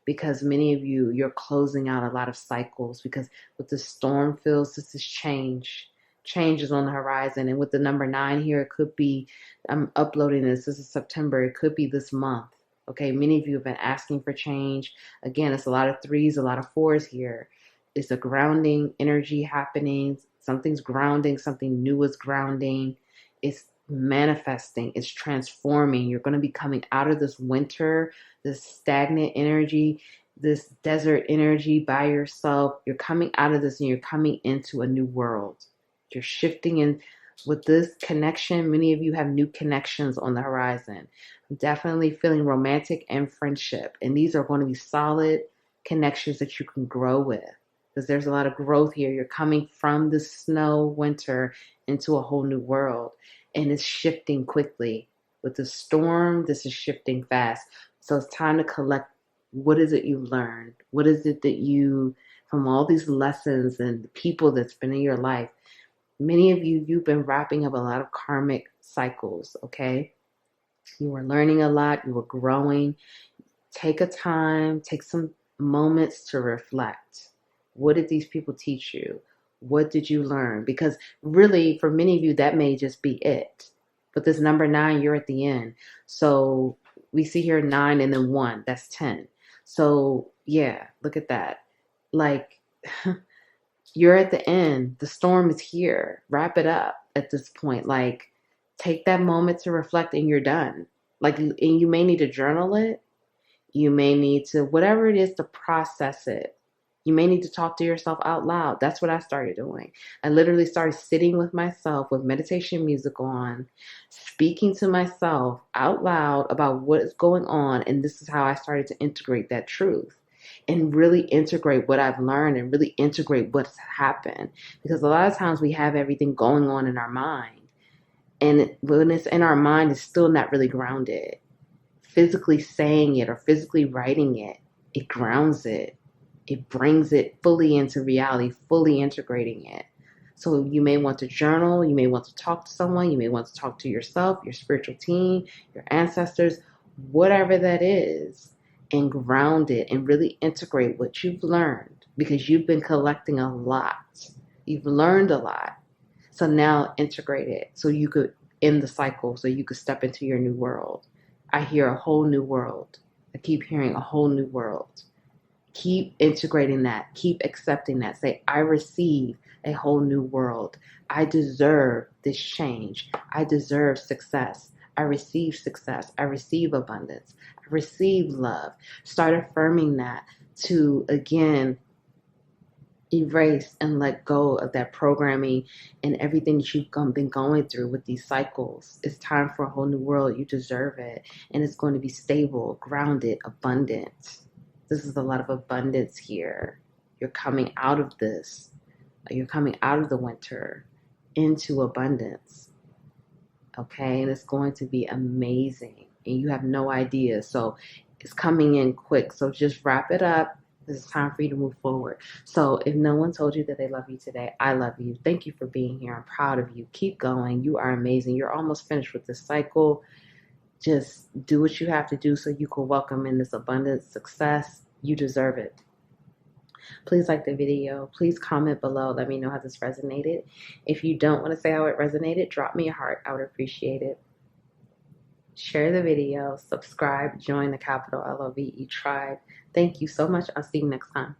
Because many of you, you're closing out a lot of cycles, because with the storm feels, this is change. Change is on the horizon. And with the number 9 here, it could be, I'm uploading this is September, it could be this month. Okay, many of you have been asking for change. Again, it's a lot of 3s, a lot of 4s here. It's a grounding energy happening. Something's grounding, something new is grounding. It's manifesting, it's transforming. You're going to be coming out of this winter, this stagnant energy, this desert energy by yourself. You're coming out of this and you're coming into a new world. You're shifting in with this connection. Many of you have new connections on the horizon. I'm definitely feeling romantic and friendship. And these are going to be solid connections that you can grow with, because there's a lot of growth here. You're coming from the snow winter into a whole new world. And it's shifting quickly. With the storm, this is shifting fast. So it's time to collect, what is it you learned? What is it that you, from all these lessons and the people that's been in your life, many of you, you've been wrapping up a lot of karmic cycles, okay? You were learning a lot, you were growing. Take a time, take some moments to reflect. What did these people teach you? What did you learn? Because really, for many of you, that may just be it. But this number 9, you're at the end. So we see here 9 and then 1, that's 10. So yeah, look at that. Like, you're at the end. The storm is here. Wrap it up at this point. Like, take that moment to reflect and you're done. Like, and you may need to journal it. You may need to, whatever it is, to process it. You may need to talk to yourself out loud. That's what I started doing. I literally started sitting with myself with meditation music on, speaking to myself out loud about what is going on. And this is how I started to integrate that truth and really integrate what I've learned and really integrate what's happened. Because a lot of times we have everything going on in our mind. And when it's in our mind, it's still not really grounded. Physically saying it or physically writing it, it grounds it. It brings it fully into reality, fully integrating it. So you may want to journal, you may want to talk to someone, you may want to talk to yourself, your spiritual team, your ancestors, whatever that is, and ground it and really integrate what you've learned, because you've been collecting a lot. You've learned a lot. So now integrate it so you could end the cycle, so you could step into your new world. I hear a whole new world. I keep hearing a whole new world. Keep integrating that. Keep accepting that. Say, I receive a whole new world. I deserve this change. I deserve success. I receive success. I receive abundance. I receive love. Start affirming that to, again, erase and let go of that programming and everything that you've been going through with these cycles. It's time for a whole new world. You deserve it. And it's going to be stable, grounded, abundant. This is a lot of abundance here. You're coming out of this. You're coming out of the winter into abundance. Okay? And it's going to be amazing. And you have no idea. So it's coming in quick. So just wrap it up. It's time for you to move forward. So if no one told you that they love you today, I love you. Thank you for being here. I'm proud of you. Keep going. You are amazing. You're almost finished with this cycle. Just do what you have to do so you can welcome in this abundance, success. You deserve it. Please like the video. Please comment below. Let me know how this resonated. If you don't want to say how it resonated, drop me a heart. I would appreciate it. Share the video. Subscribe. Join the capital LOVE tribe. Thank you so much. I'll see you next time.